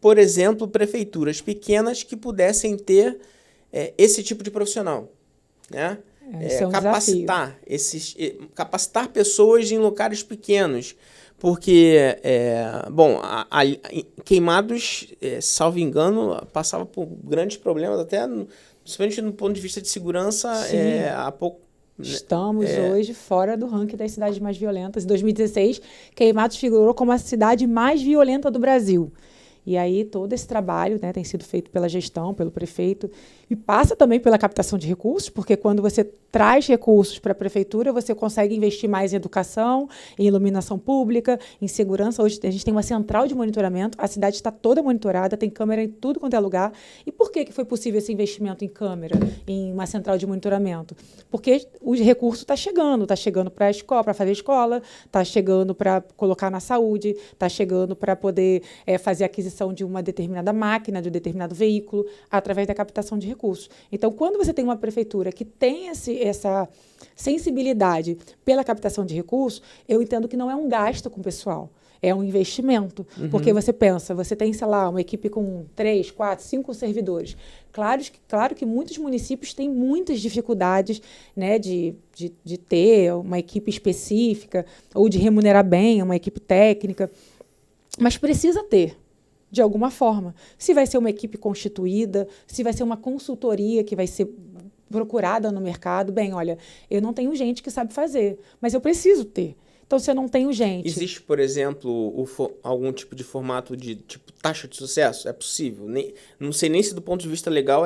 por exemplo, prefeituras pequenas que pudessem ter esse tipo de profissional, né? Capacitar pessoas em locais pequenos, porque, Queimados, salvo engano, passava por grandes problemas, até principalmente no ponto de vista de segurança, há pouco. Estamos hoje fora do ranking das cidades mais violentas. Em 2016, Queimados figurou como a cidade mais violenta do Brasil. E aí todo esse trabalho, né, tem sido feito pela gestão, pelo prefeito, e passa também pela captação de recursos, porque quando você traz recursos para a prefeitura, você consegue investir mais em educação, em iluminação pública, em segurança. Hoje a gente tem uma central de monitoramento, a cidade está toda monitorada, tem câmera em tudo quanto é lugar. E por que foi possível esse investimento em câmera, em uma central de monitoramento? Porque o recurso está chegando para a escola, para fazer escola, está chegando para colocar na saúde, está chegando para poder fazer aquisição de uma determinada máquina, de um determinado veículo, através da captação de recursos. Então, quando você tem uma prefeitura que tem essa sensibilidade pela captação de recursos, eu entendo que não é um gasto com o pessoal, é um investimento. Uhum. Porque você pensa, você tem, sei lá, uma equipe com 3, 4, 5 servidores. Claro que muitos municípios têm muitas dificuldades, né, de ter uma equipe específica ou de remunerar bem uma equipe técnica, mas precisa ter, de alguma forma. Se vai ser uma equipe constituída, se vai ser uma consultoria que vai ser procurada no mercado. Bem, olha, eu não tenho gente que sabe fazer, mas eu preciso ter. Então, se eu não tenho gente... Existe, por exemplo, algum tipo de formato de taxa de sucesso? É possível? Não sei nem se do ponto de vista legal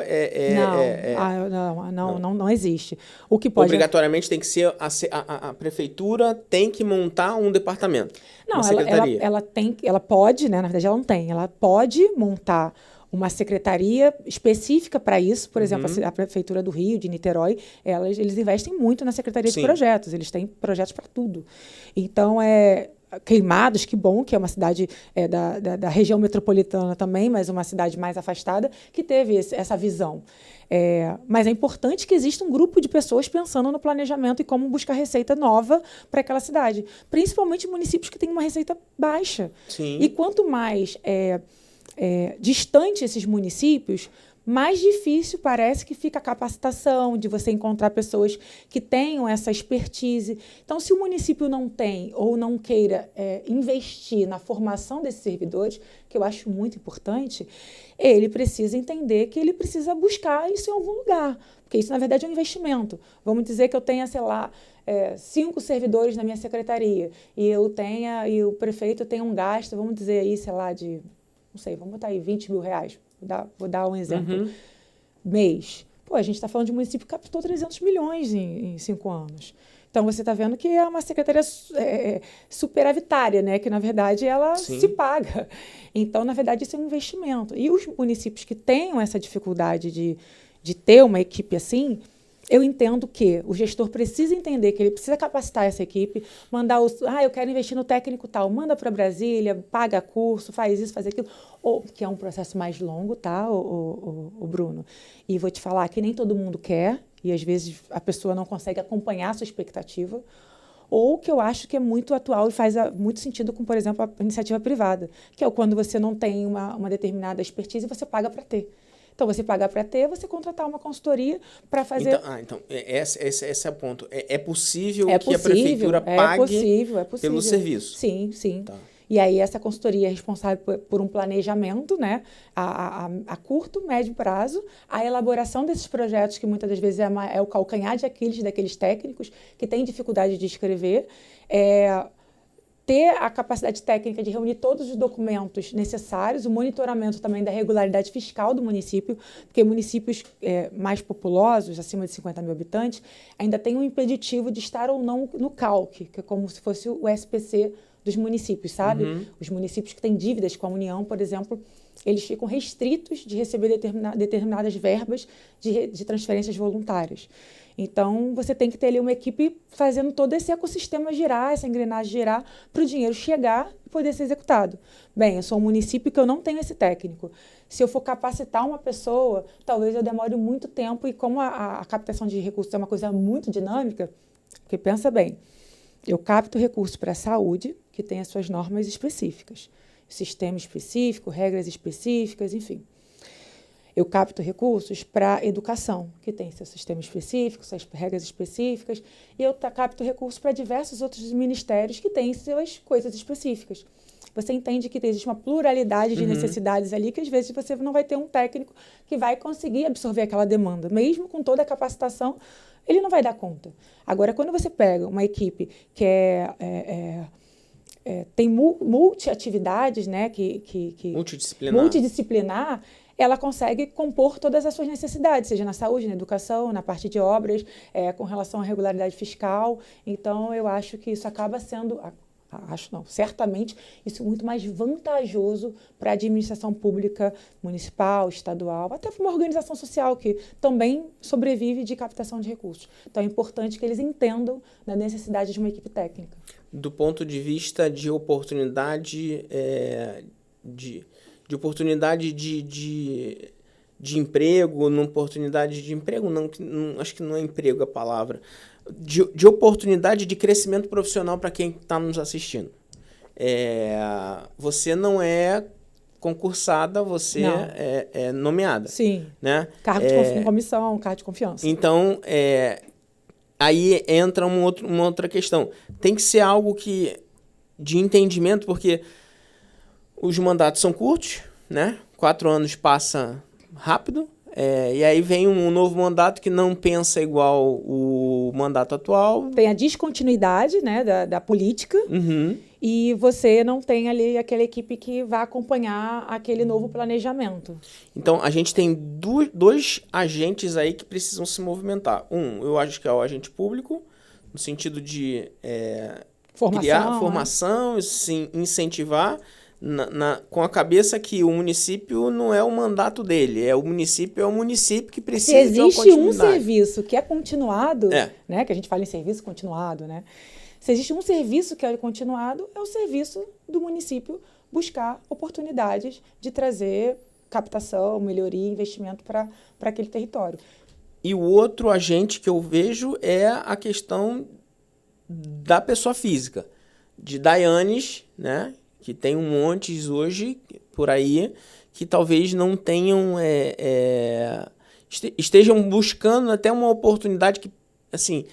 não existe. O que pode... Obrigatoriamente tem que ser a prefeitura tem que montar um departamento. Não, ela pode, né? Na verdade, ela não tem. Ela pode montar uma secretaria específica para isso. Por exemplo, a Prefeitura do Rio, de Niterói, eles investem muito na Secretaria de Projetos. Eles têm projetos para tudo. Então, Queimados, que bom, que é uma cidade da região metropolitana também, mas uma cidade mais afastada, que teve essa visão. Mas é importante que exista um grupo de pessoas pensando no planejamento e como buscar receita nova para aquela cidade. Principalmente municípios que têm uma receita baixa. Sim. E quanto mais distante esses municípios, mais difícil parece que fica a capacitação, de você encontrar pessoas que tenham essa expertise. Então, se o município não tem ou não queira investir na formação desses servidores, que eu acho muito importante, ele precisa entender que ele precisa buscar isso em algum lugar, porque isso, na verdade, é um investimento. Vamos dizer que eu tenha, sei lá, 5 servidores na minha secretaria e o prefeito tem um gasto, vamos dizer aí, sei lá, de... Não sei, vamos botar aí 20 mil reais. Vou dar um exemplo. Mês. Pô, a gente está falando de um município que captou 300 milhões em 5 anos. Então, você está vendo que é uma secretaria superavitária, né? Que, na verdade, ela se paga. Então, na verdade, isso é um investimento. E os municípios que tenham essa dificuldade de ter uma equipe assim... Eu entendo que o gestor precisa entender que ele precisa capacitar essa equipe, mandar eu quero investir no técnico tal, manda para Brasília, paga curso, faz isso, faz aquilo, ou que é um processo mais longo, tá, o Bruno? E vou te falar que nem todo mundo quer, e às vezes a pessoa não consegue acompanhar a sua expectativa, ou que eu acho que é muito atual e faz muito sentido com, por exemplo, a iniciativa privada, que é quando você não tem uma determinada expertise e você paga para ter. Então, você pagar para ter, você contratar uma consultoria para fazer... Então, esse é o ponto. É possível que a prefeitura pague pelo serviço? Sim, sim. Tá. E aí essa consultoria é responsável por um planejamento, né, a curto, médio prazo, a elaboração desses projetos, que muitas das vezes é o calcanhar de Aquiles daqueles técnicos que têm dificuldade de escrever, ter a capacidade técnica de reunir todos os documentos necessários, o monitoramento também da regularidade fiscal do município, porque municípios mais populosos, acima de 50 mil habitantes, ainda têm um impeditivo de estar ou não no CALC, que é como se fosse o SPC dos municípios, sabe? Uhum. Os municípios que têm dívidas com a União, por exemplo, eles ficam restritos de receber determinadas verbas de transferências voluntárias. Então, você tem que ter ali uma equipe fazendo todo esse ecossistema girar, essa engrenagem girar, para o dinheiro chegar e poder ser executado. Bem, eu sou um município que eu não tenho esse técnico. Se eu for capacitar uma pessoa, talvez eu demore muito tempo, e como a captação de recursos é uma coisa muito dinâmica, porque pensa bem, eu capto recursos para a saúde, que tem as suas normas específicas, sistema específico, regras específicas, enfim. Eu capto recursos para educação, que tem seu sistema específico, suas regras específicas, e eu capto recursos para diversos outros ministérios que têm suas coisas específicas. Você entende que existe uma pluralidade de necessidades ali, que às vezes você não vai ter um técnico que vai conseguir absorver aquela demanda. Mesmo com toda a capacitação, ele não vai dar conta. Agora, quando você pega uma equipe que tem multi-atividades, né, multidisciplinar, ela consegue compor todas as suas necessidades, seja na saúde, na educação, na parte de obras, com relação à regularidade fiscal. Então, eu acho que isso acaba sendo, certamente, isso é muito mais vantajoso para a administração pública municipal, estadual, até para uma organização social que também sobrevive de captação de recursos. Então, é importante que eles entendam da necessidade de uma equipe técnica. Do ponto de vista de oportunidade, de oportunidade de emprego, não oportunidade de emprego, não, acho que não é emprego a palavra, de oportunidade de crescimento profissional para quem está nos assistindo. Você não é concursada, você é nomeada. Sim, né? Cargo de comissão, cargo de confiança. Então, aí entra uma outra questão. Tem que ser algo de entendimento, porque os mandatos são curtos, né? 4 anos passa rápido, e aí vem um novo mandato que não pensa igual o mandato atual. Tem a descontinuidade, né, da política, e você não tem ali aquela equipe que vai acompanhar aquele novo planejamento. Então, a gente tem dois agentes aí que precisam se movimentar. Eu acho que é o agente público, no sentido de criar formação, sim, incentivar, com a cabeça que o município não é o mandato dele, o município que precisa de uma continuidade. Se existe um serviço que é continuado, né, que a gente fala em serviço continuado, né? Se existe um serviço que é continuado, é o serviço do município buscar oportunidades de trazer captação, melhoria, investimento para aquele território. E o outro agente que eu vejo é a questão da pessoa física, de Daianes, né? Que tem um monte hoje por aí que talvez não tenham, estejam buscando até uma oportunidade que, assim,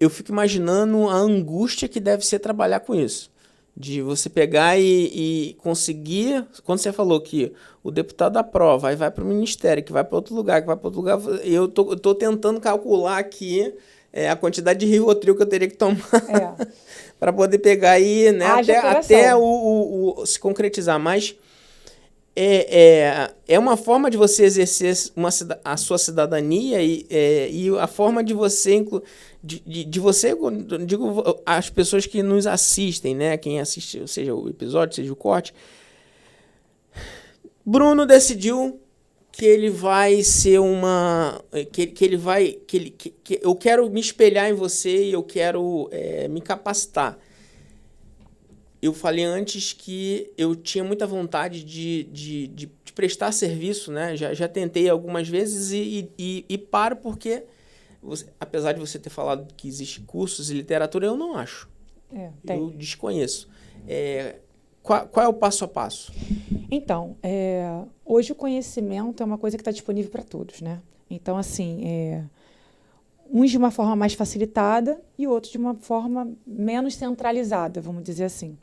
eu fico imaginando a angústia que deve ser trabalhar com isso. De você pegar e conseguir, quando você falou que o deputado aprova, aí vai para o ministério, que vai para outro lugar, eu tô tentando calcular aqui a quantidade de Rivotril que eu teria que tomar para poder pegar aí, né, até o se concretizar. Mas é uma forma de você exercer a sua cidadania e a forma de você, digo, as pessoas que nos assistem, né, quem assiste, seja o episódio, seja o corte. Bruno decidiu que ele vai ser eu quero me espelhar em você e eu quero me capacitar. Eu falei antes que eu tinha muita vontade de prestar serviço, né? Já tentei algumas vezes e paro porque, apesar de você ter falado que existe cursos e literatura, eu não acho. Eu desconheço. Qual é o passo a passo? Então, hoje o conhecimento é uma coisa que está disponível para todos, né? Então, assim, uns de uma forma mais facilitada e outros de uma forma menos centralizada, vamos dizer assim.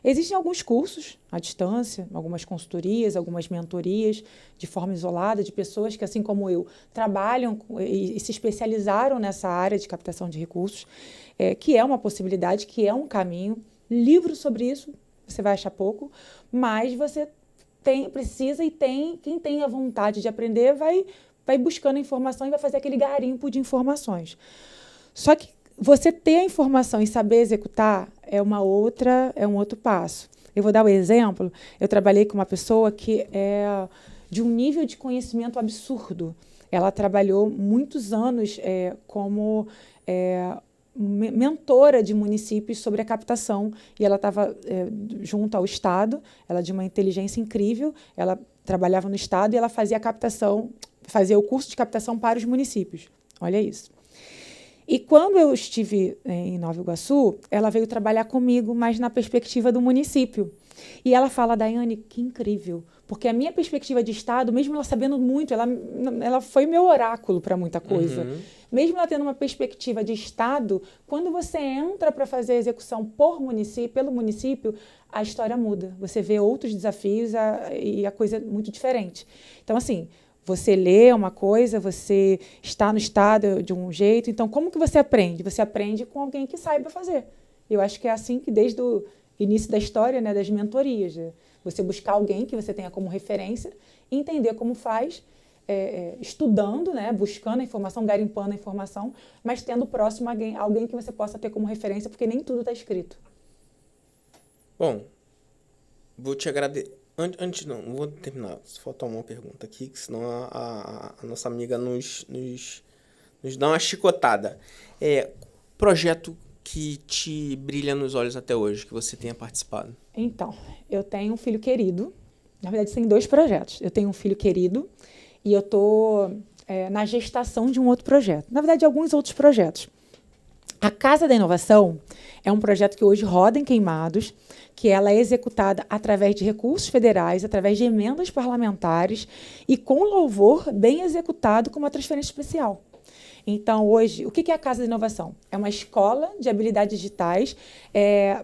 Existem alguns cursos à distância, algumas consultorias, algumas mentorias de forma isolada, de pessoas que, assim como eu, trabalham e se especializaram nessa área de captação de recursos, que é uma possibilidade, que é um caminho. Livros sobre isso, você vai achar pouco, mas você precisa e quem tem a vontade de aprender vai buscando informação e vai fazer aquele garimpo de informações. Só que você ter a informação e saber executar é um outro passo. Eu vou dar um exemplo. Eu trabalhei com uma pessoa que é de um nível de conhecimento absurdo. Ela trabalhou muitos anos como mentora de municípios sobre a captação, e ela estava junto ao Estado, ela de uma inteligência incrível, ela trabalhava no Estado e ela fazia a captação, fazia o curso de captação para os municípios. Olha isso. E quando eu estive em Nova Iguaçu, ela veio trabalhar comigo, mas na perspectiva do município. E ela fala, Daiane, que incrível, porque a minha perspectiva de Estado, mesmo ela sabendo muito, ela foi meu oráculo para muita coisa. Uhum. Mesmo ela tendo uma perspectiva de Estado, quando você entra para fazer a execução pelo município, a história muda. Você vê outros desafios e a coisa é muito diferente. Então, assim, você lê uma coisa, você está no Estado de um jeito. Então, como que você aprende? Você aprende com alguém que saiba fazer. Eu acho que é assim que desde o início da história, né, das mentorias, você buscar alguém que você tenha como referência, entender como faz, estudando, né, buscando a informação, garimpando a informação, mas tendo próximo alguém que você possa ter como referência, porque nem tudo está escrito. Bom, vou te agradecer. Antes não vou terminar. Se faltar uma pergunta aqui, que senão a nossa amiga nos dá uma chicotada. Projeto que te brilha nos olhos até hoje, que você tenha participado? Então, eu tenho um filho querido. Na verdade, tem 2 projetos. Eu tenho um filho querido e eu estou na gestação de um outro projeto. Na verdade, alguns outros projetos. A Casa da Inovação é um projeto que hoje roda em Queimados, que ela é executada através de recursos federais, através de emendas parlamentares e com louvor bem executado com uma transferência especial. Então, hoje, o que é a Casa da Inovação? É uma escola de habilidades digitais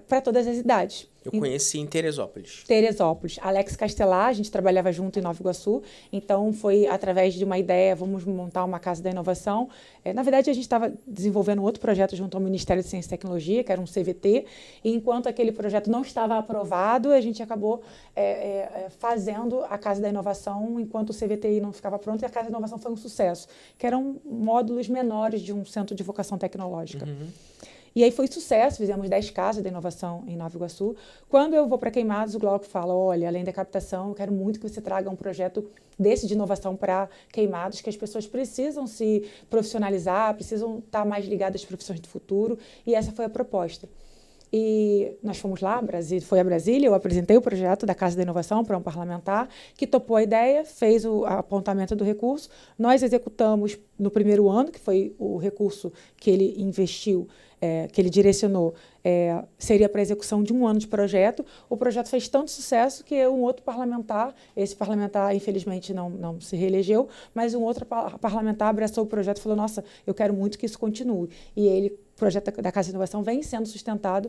para todas as idades. Eu conheci em Teresópolis. Teresópolis. Alex Castelar, a gente trabalhava junto em Nova Iguaçu, então foi através de uma ideia, vamos montar uma Casa da Inovação. Na verdade, a gente estava desenvolvendo outro projeto junto ao Ministério de Ciência e Tecnologia, que era um CVT, e enquanto aquele projeto não estava aprovado, a gente acabou fazendo a Casa da Inovação, enquanto o CVTI não ficava pronto, e a Casa da Inovação foi um sucesso, que eram módulos menores de um centro de vocação tecnológica. Uhum. E aí foi sucesso, fizemos 10 casas de inovação em Nova Iguaçu. Quando eu vou para Queimados, o Glauco fala, olha, além da captação, eu quero muito que você traga um projeto desse de inovação para Queimados, que as pessoas precisam se profissionalizar, precisam estar mais ligadas às profissões do futuro, e essa foi a proposta. E nós fomos lá, foi a Brasília, eu apresentei o projeto da Casa da Inovação para um parlamentar, que topou a ideia, fez o apontamento do recurso. Nós executamos no primeiro ano, que foi o recurso que ele investiu, que ele direcionou, seria para execução de 1 ano de projeto. O projeto fez tanto sucesso que um outro parlamentar, esse parlamentar infelizmente não se reelegeu, mas um outro parlamentar abraçou o projeto e falou, nossa, eu quero muito que isso continue. E o projeto da Casa de Inovação vem sendo sustentado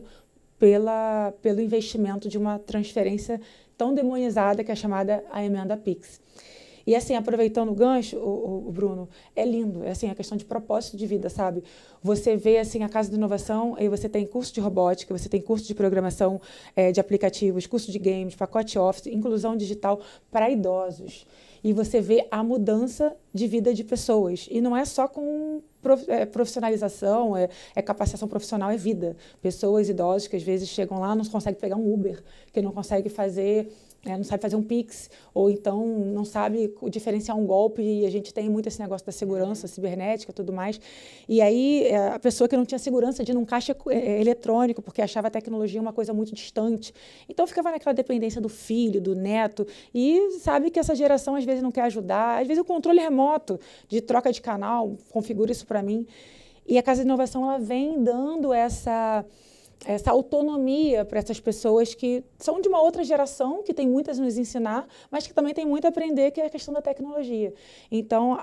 pelo investimento de uma transferência tão demonizada que é chamada a emenda PIX. E assim, aproveitando o gancho, o Bruno, é lindo, é assim, a questão de propósito de vida, sabe? Você vê assim a Casa de Inovação, aí você tem curso de robótica, você tem curso de programação de aplicativos, curso de games, pacote Office, inclusão digital para idosos. E você vê a mudança de vida de pessoas. E não é só com profissionalização, capacitação profissional, é vida. Pessoas idosas que às vezes chegam lá, não conseguem pegar um Uber, que não conseguem fazer... não sabe fazer um Pix, ou então não sabe diferenciar um golpe, e a gente tem muito esse negócio da segurança cibernética e tudo mais. E aí, a pessoa que não tinha segurança de ir num caixa eletrônico, porque achava a tecnologia uma coisa muito distante. Então, ficava naquela dependência do filho, do neto, e sabe que essa geração, às vezes, não quer ajudar. Às vezes, o controle remoto de troca de canal, configura isso para mim. E a Casa de Inovação, ela vem dando essa essa autonomia para essas pessoas que são de uma outra geração, que tem muitas a nos ensinar, mas que também tem muito a aprender, que é a questão da tecnologia. Então,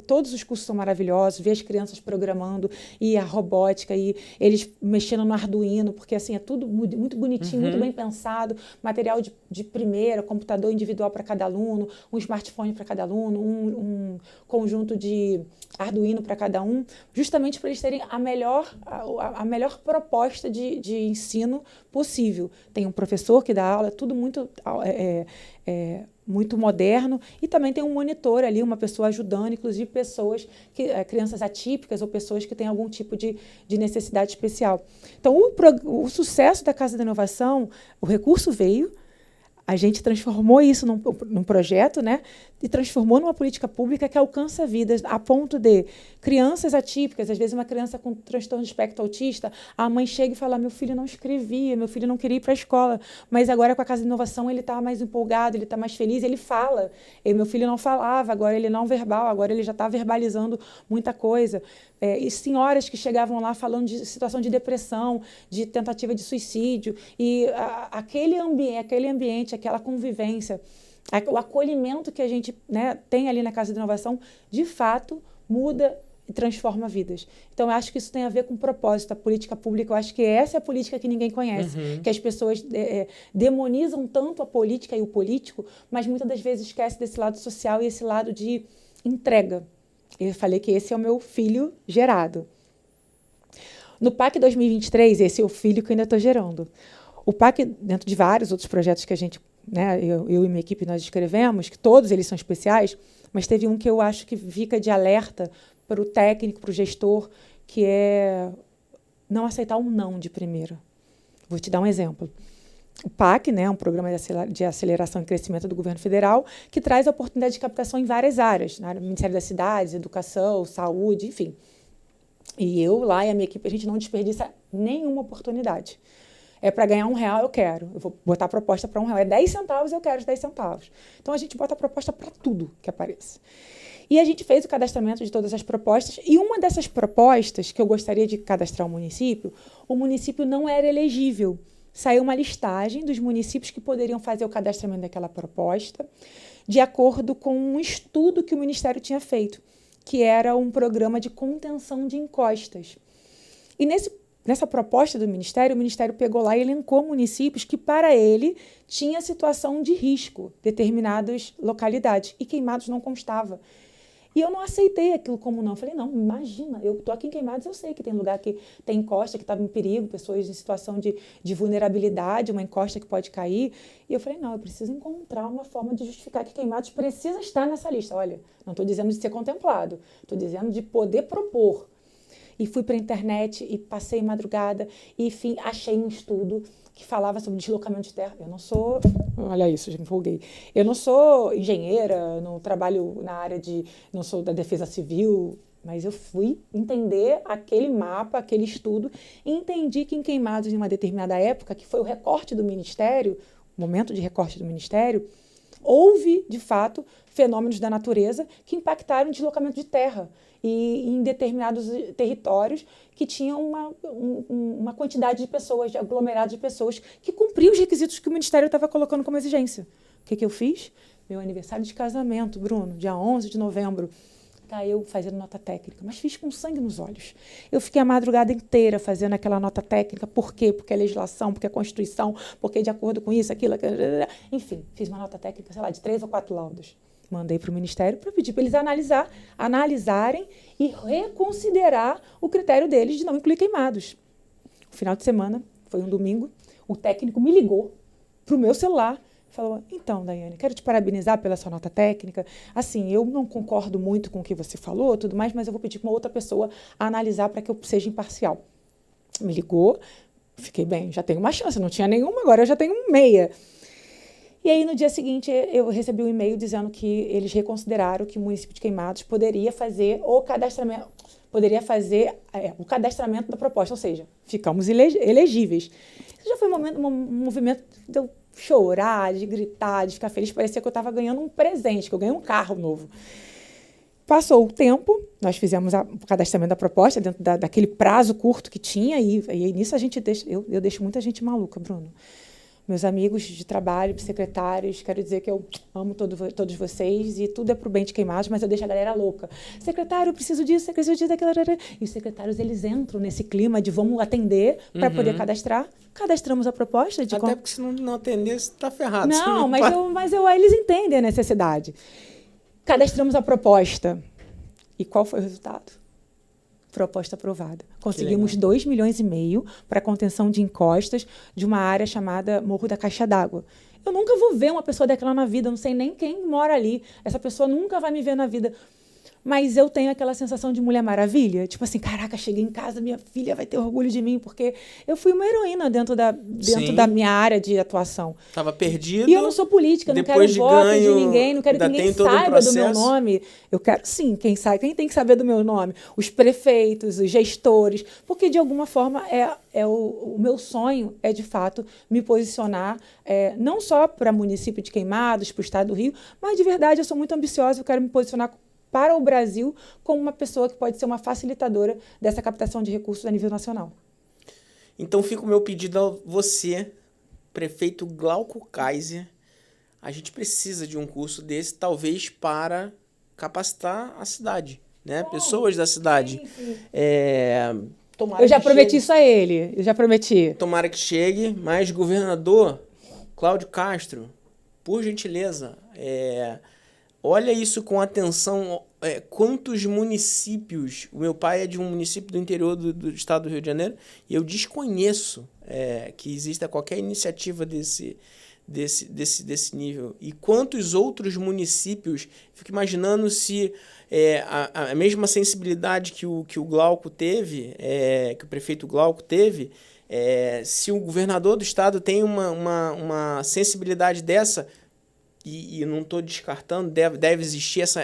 todos os cursos são maravilhosos, ver as crianças programando e a robótica, e eles mexendo no Arduino, porque assim, é tudo muito bonitinho, muito bem pensado, material de primeira, computador individual para cada aluno, um smartphone para cada aluno, um conjunto de Arduino para cada um, justamente para eles terem a melhor proposta de ensino possível. Tem um professor que dá aula, tudo muito, muito moderno, e também tem um monitor ali, uma pessoa ajudando, inclusive pessoas, crianças atípicas ou pessoas que têm algum tipo de necessidade especial. Então, o sucesso da Casa da Inovação, o recurso veio, a gente transformou isso num projeto, né? E transformou numa política pública que alcança vidas, a ponto de crianças atípicas, às vezes uma criança com transtorno de espectro autista, a mãe chega e fala, meu filho não escrevia, meu filho não queria ir para a escola, mas agora com a Casa de Inovação ele está mais empolgado, ele está mais feliz, ele fala. E meu filho não falava, agora ele é não verbal, agora ele já está verbalizando muita coisa. E senhoras que chegavam lá falando de situação de depressão, de tentativa de suicídio, e aquele ambiente, aquela convivência, o acolhimento que a gente, né, tem ali na Casa de Inovação, de fato, muda e transforma vidas. Então, eu acho que isso tem a ver com propósito, a política pública. Eu acho que essa é a política que ninguém conhece, que as pessoas demonizam tanto a política e o político, mas muitas das vezes esquecem desse lado social e esse lado de entrega. Eu falei que esse é o meu filho gerado. No PAC 2023, esse é o filho que eu ainda estou gerando. O PAC, dentro de vários outros projetos que a gente, né, eu e minha equipe, nós escrevemos, que todos eles são especiais, mas teve um que eu acho que fica de alerta para o técnico, para o gestor, que é não aceitar um não de primeira. Vou te dar um exemplo. O PAC, né, um programa de aceleração e crescimento do governo federal, que traz a oportunidade de captação em várias áreas, no Ministério das Cidades, Educação, Saúde, enfim. E eu lá e a minha equipe, a gente não desperdiça nenhuma oportunidade. É para ganhar R$1, eu quero. Eu vou botar a proposta para R$1. É 10 centavos, eu quero os 10 centavos. Então, a gente bota a proposta para tudo que apareça. E a gente fez o cadastramento de todas as propostas. E uma dessas propostas que eu gostaria de cadastrar o município não era elegível. Saiu uma listagem dos municípios que poderiam fazer o cadastramento daquela proposta, de acordo com um estudo que o Ministério tinha feito, que era um programa de contenção de encostas. E nessa proposta do Ministério, o Ministério pegou lá e elencou municípios que, para ele, tinha situação de risco, determinadas localidades, e Queimados não constava. E eu não aceitei aquilo como não. Eu falei, não, imagina, eu estou aqui em Queimados, eu sei que tem lugar que tem encosta, que estava em perigo, pessoas em situação de vulnerabilidade, uma encosta que pode cair. E eu falei, não, eu preciso encontrar uma forma de justificar que Queimados precisa estar nessa lista. Olha, não estou dizendo de ser contemplado, estou dizendo de poder propor. E fui para a internet e passei madrugada e, enfim, achei um estudo que falava sobre deslocamento de terra. Eu não sou... Olha isso, já me empolguei. Eu não sou engenheira, não trabalho na área não sou da defesa civil, mas eu fui entender aquele mapa, aquele estudo, e entendi que em Queimados, em uma determinada época, que foi o recorte do Ministério, o momento de recorte do Ministério, houve, de fato, fenômenos da natureza que impactaram o deslocamento de terra e em determinados territórios que tinham uma quantidade de pessoas, de aglomerado de pessoas que cumpriam os requisitos que o Ministério estava colocando como exigência. O que eu fiz? Meu aniversário de casamento, Bruno, dia 11 de novembro, tá eu fazendo nota técnica, mas fiz com sangue nos olhos. Eu fiquei a madrugada inteira fazendo aquela nota técnica. Por quê? Porque é legislação, porque é Constituição, porque de acordo com isso, aquilo... Enfim, fiz uma nota técnica, sei lá, de 3 ou 4 laudos. Mandei para o Ministério para pedir para eles analisarem e reconsiderar o critério deles de não incluir Queimados. No final de semana, foi um domingo, o técnico me ligou para o meu celular, falou, então, Daiane, quero te parabenizar pela sua nota técnica. Assim, eu não concordo muito com o que você falou, tudo mais, mas eu vou pedir para uma outra pessoa analisar para que eu seja imparcial. Me ligou, fiquei bem, já tenho uma chance, não tinha nenhuma, agora eu já tenho meia. E aí, no dia seguinte, eu recebi um e-mail dizendo que eles reconsideraram que o município de Queimados poderia fazer o cadastramento da proposta, ou seja, ficamos elegíveis. Isso já foi um movimento de eu chorar, de gritar, de ficar feliz. Parecia que eu estava ganhando um presente, que eu ganhei um carro novo. Passou o tempo, nós fizemos o cadastramento da proposta dentro daquele prazo curto que tinha, e nisso a gente deixa, eu deixo muita gente maluca, Bruno. Meus amigos de trabalho, secretários, quero dizer que eu amo todos vocês e tudo é pro bem de Queimados, mas eu deixo a galera louca. Secretário, eu preciso disso, preciso disso, daquilo. E os secretários, eles entram nesse clima de vamos atender para poder cadastrar. Cadastramos a proposta. Até porque se não atender, você está ferrado. Não, mas eles entendem a necessidade. Cadastramos a proposta. E qual foi o resultado? Proposta aprovada. Conseguimos 2,5 milhões para contenção de encostas de uma área chamada Morro da Caixa d'Água. Eu nunca vou ver uma pessoa daquela na vida, eu não sei nem quem mora ali. Essa pessoa nunca vai me ver na vida. Mas eu tenho aquela sensação de Mulher Maravilha. Tipo assim, caraca, cheguei em casa, minha filha vai ter orgulho de mim, porque eu fui uma heroína dentro da minha área de atuação. Estava perdido. E eu não sou política, não quero voto de ninguém, não quero que ninguém saiba do meu nome. Eu quero, sim, quem tem que saber do meu nome? Os prefeitos, os gestores, porque de alguma forma o meu sonho é, de fato, me posicionar não só para o município de Queimados, para o estado do Rio, mas de verdade eu sou muito ambiciosa, eu quero me posicionar para o Brasil como uma pessoa que pode ser uma facilitadora dessa captação de recursos a nível nacional. Então fica o meu pedido a você, prefeito Glauco Kaiser. A gente precisa de um curso desse, talvez para capacitar a cidade, né? Pessoas da cidade. Sim. Eu já prometi isso a ele, eu já prometi. Tomara que chegue, mas governador Cláudio Castro, por gentileza, olha isso com atenção. Quantos municípios... O meu pai é de um município do interior do estado do Rio de Janeiro e eu desconheço que exista qualquer iniciativa desse nível. E quantos outros municípios... Fico imaginando se a mesma sensibilidade que o Glauco teve, que o prefeito Glauco teve, se o governador do estado tem uma sensibilidade dessa... E não estou descartando, deve existir essa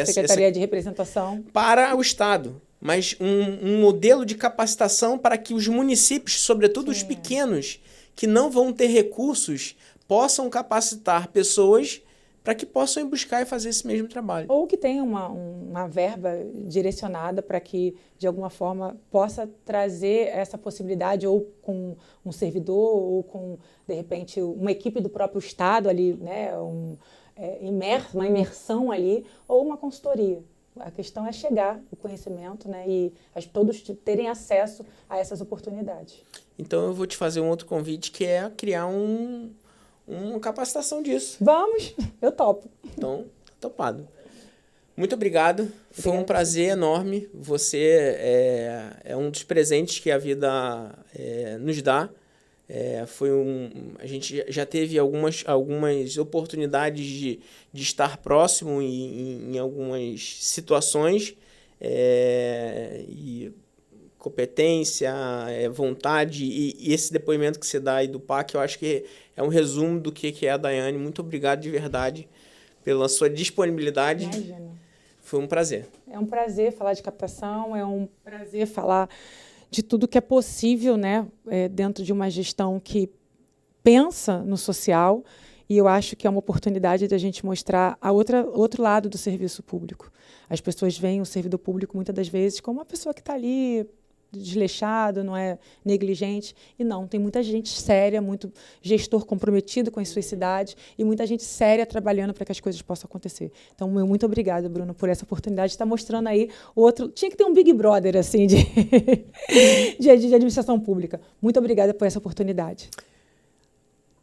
Secretaria de Representação para o Estado, mas um modelo de capacitação para que os municípios, sobretudo os pequenos, que não vão ter recursos, possam capacitar pessoas para que possam ir buscar e fazer esse mesmo trabalho. Ou que tenha uma verba direcionada para que, de alguma forma, possa trazer essa possibilidade, ou com um servidor, ou com, de repente, uma equipe do próprio Estado ali, né? Uma imersão ali, ou uma consultoria. A questão é chegar o conhecimento, né? E todos terem acesso a essas oportunidades. Então, eu vou te fazer um outro convite, que é criar uma capacitação disso. Vamos, eu topo. Então, topado. Muito obrigado. Foi um prazer enorme. Você é um dos presentes que a vida nos dá. A gente já teve algumas oportunidades de estar próximo em algumas situações. E competência, vontade e esse depoimento que você dá aí do PAC, eu acho que é um resumo do que é a Daiane. Muito obrigado de verdade pela sua disponibilidade. Imagina. Foi um prazer. É um prazer falar de captação, é um prazer falar de tudo que é possível, né, dentro de uma gestão que pensa no social, e eu acho que é uma oportunidade de a gente mostrar outro lado do serviço público. As pessoas veem o servidor público, muitas das vezes, como uma pessoa que está ali desleixado, não é negligente. E não, tem muita gente séria, muito gestor comprometido com as suas cidades e muita gente séria trabalhando para que as coisas possam acontecer. Então, muito obrigada, Bruno, por essa oportunidade de estar mostrando aí outro... Tinha que ter um Big Brother, assim, de administração pública. Muito obrigada por essa oportunidade.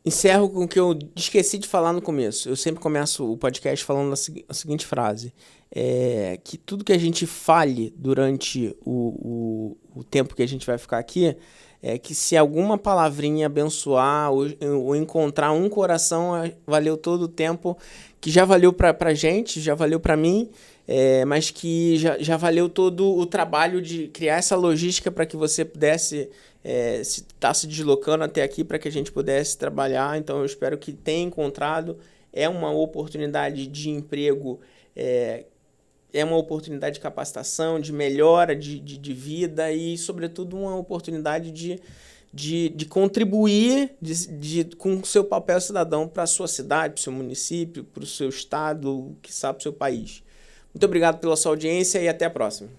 Encerro com o que eu esqueci de falar no começo. Eu sempre começo o podcast falando a seguinte frase. Que tudo que a gente fale durante o tempo que a gente vai ficar aqui, que se alguma palavrinha abençoar ou encontrar um coração, valeu todo o tempo, que já valeu pra gente, já valeu pra mim, mas que já valeu todo o trabalho de criar essa logística para que você pudesse estar se deslocando até aqui para que a gente pudesse trabalhar. Então eu espero que tenha encontrado. É uma oportunidade de emprego, é uma oportunidade de capacitação, de melhora de vida e, sobretudo, uma oportunidade de contribuir com o seu papel cidadão para a sua cidade, para o seu município, para o seu estado, quiçá para o seu país. Muito obrigado pela sua audiência e até a próxima.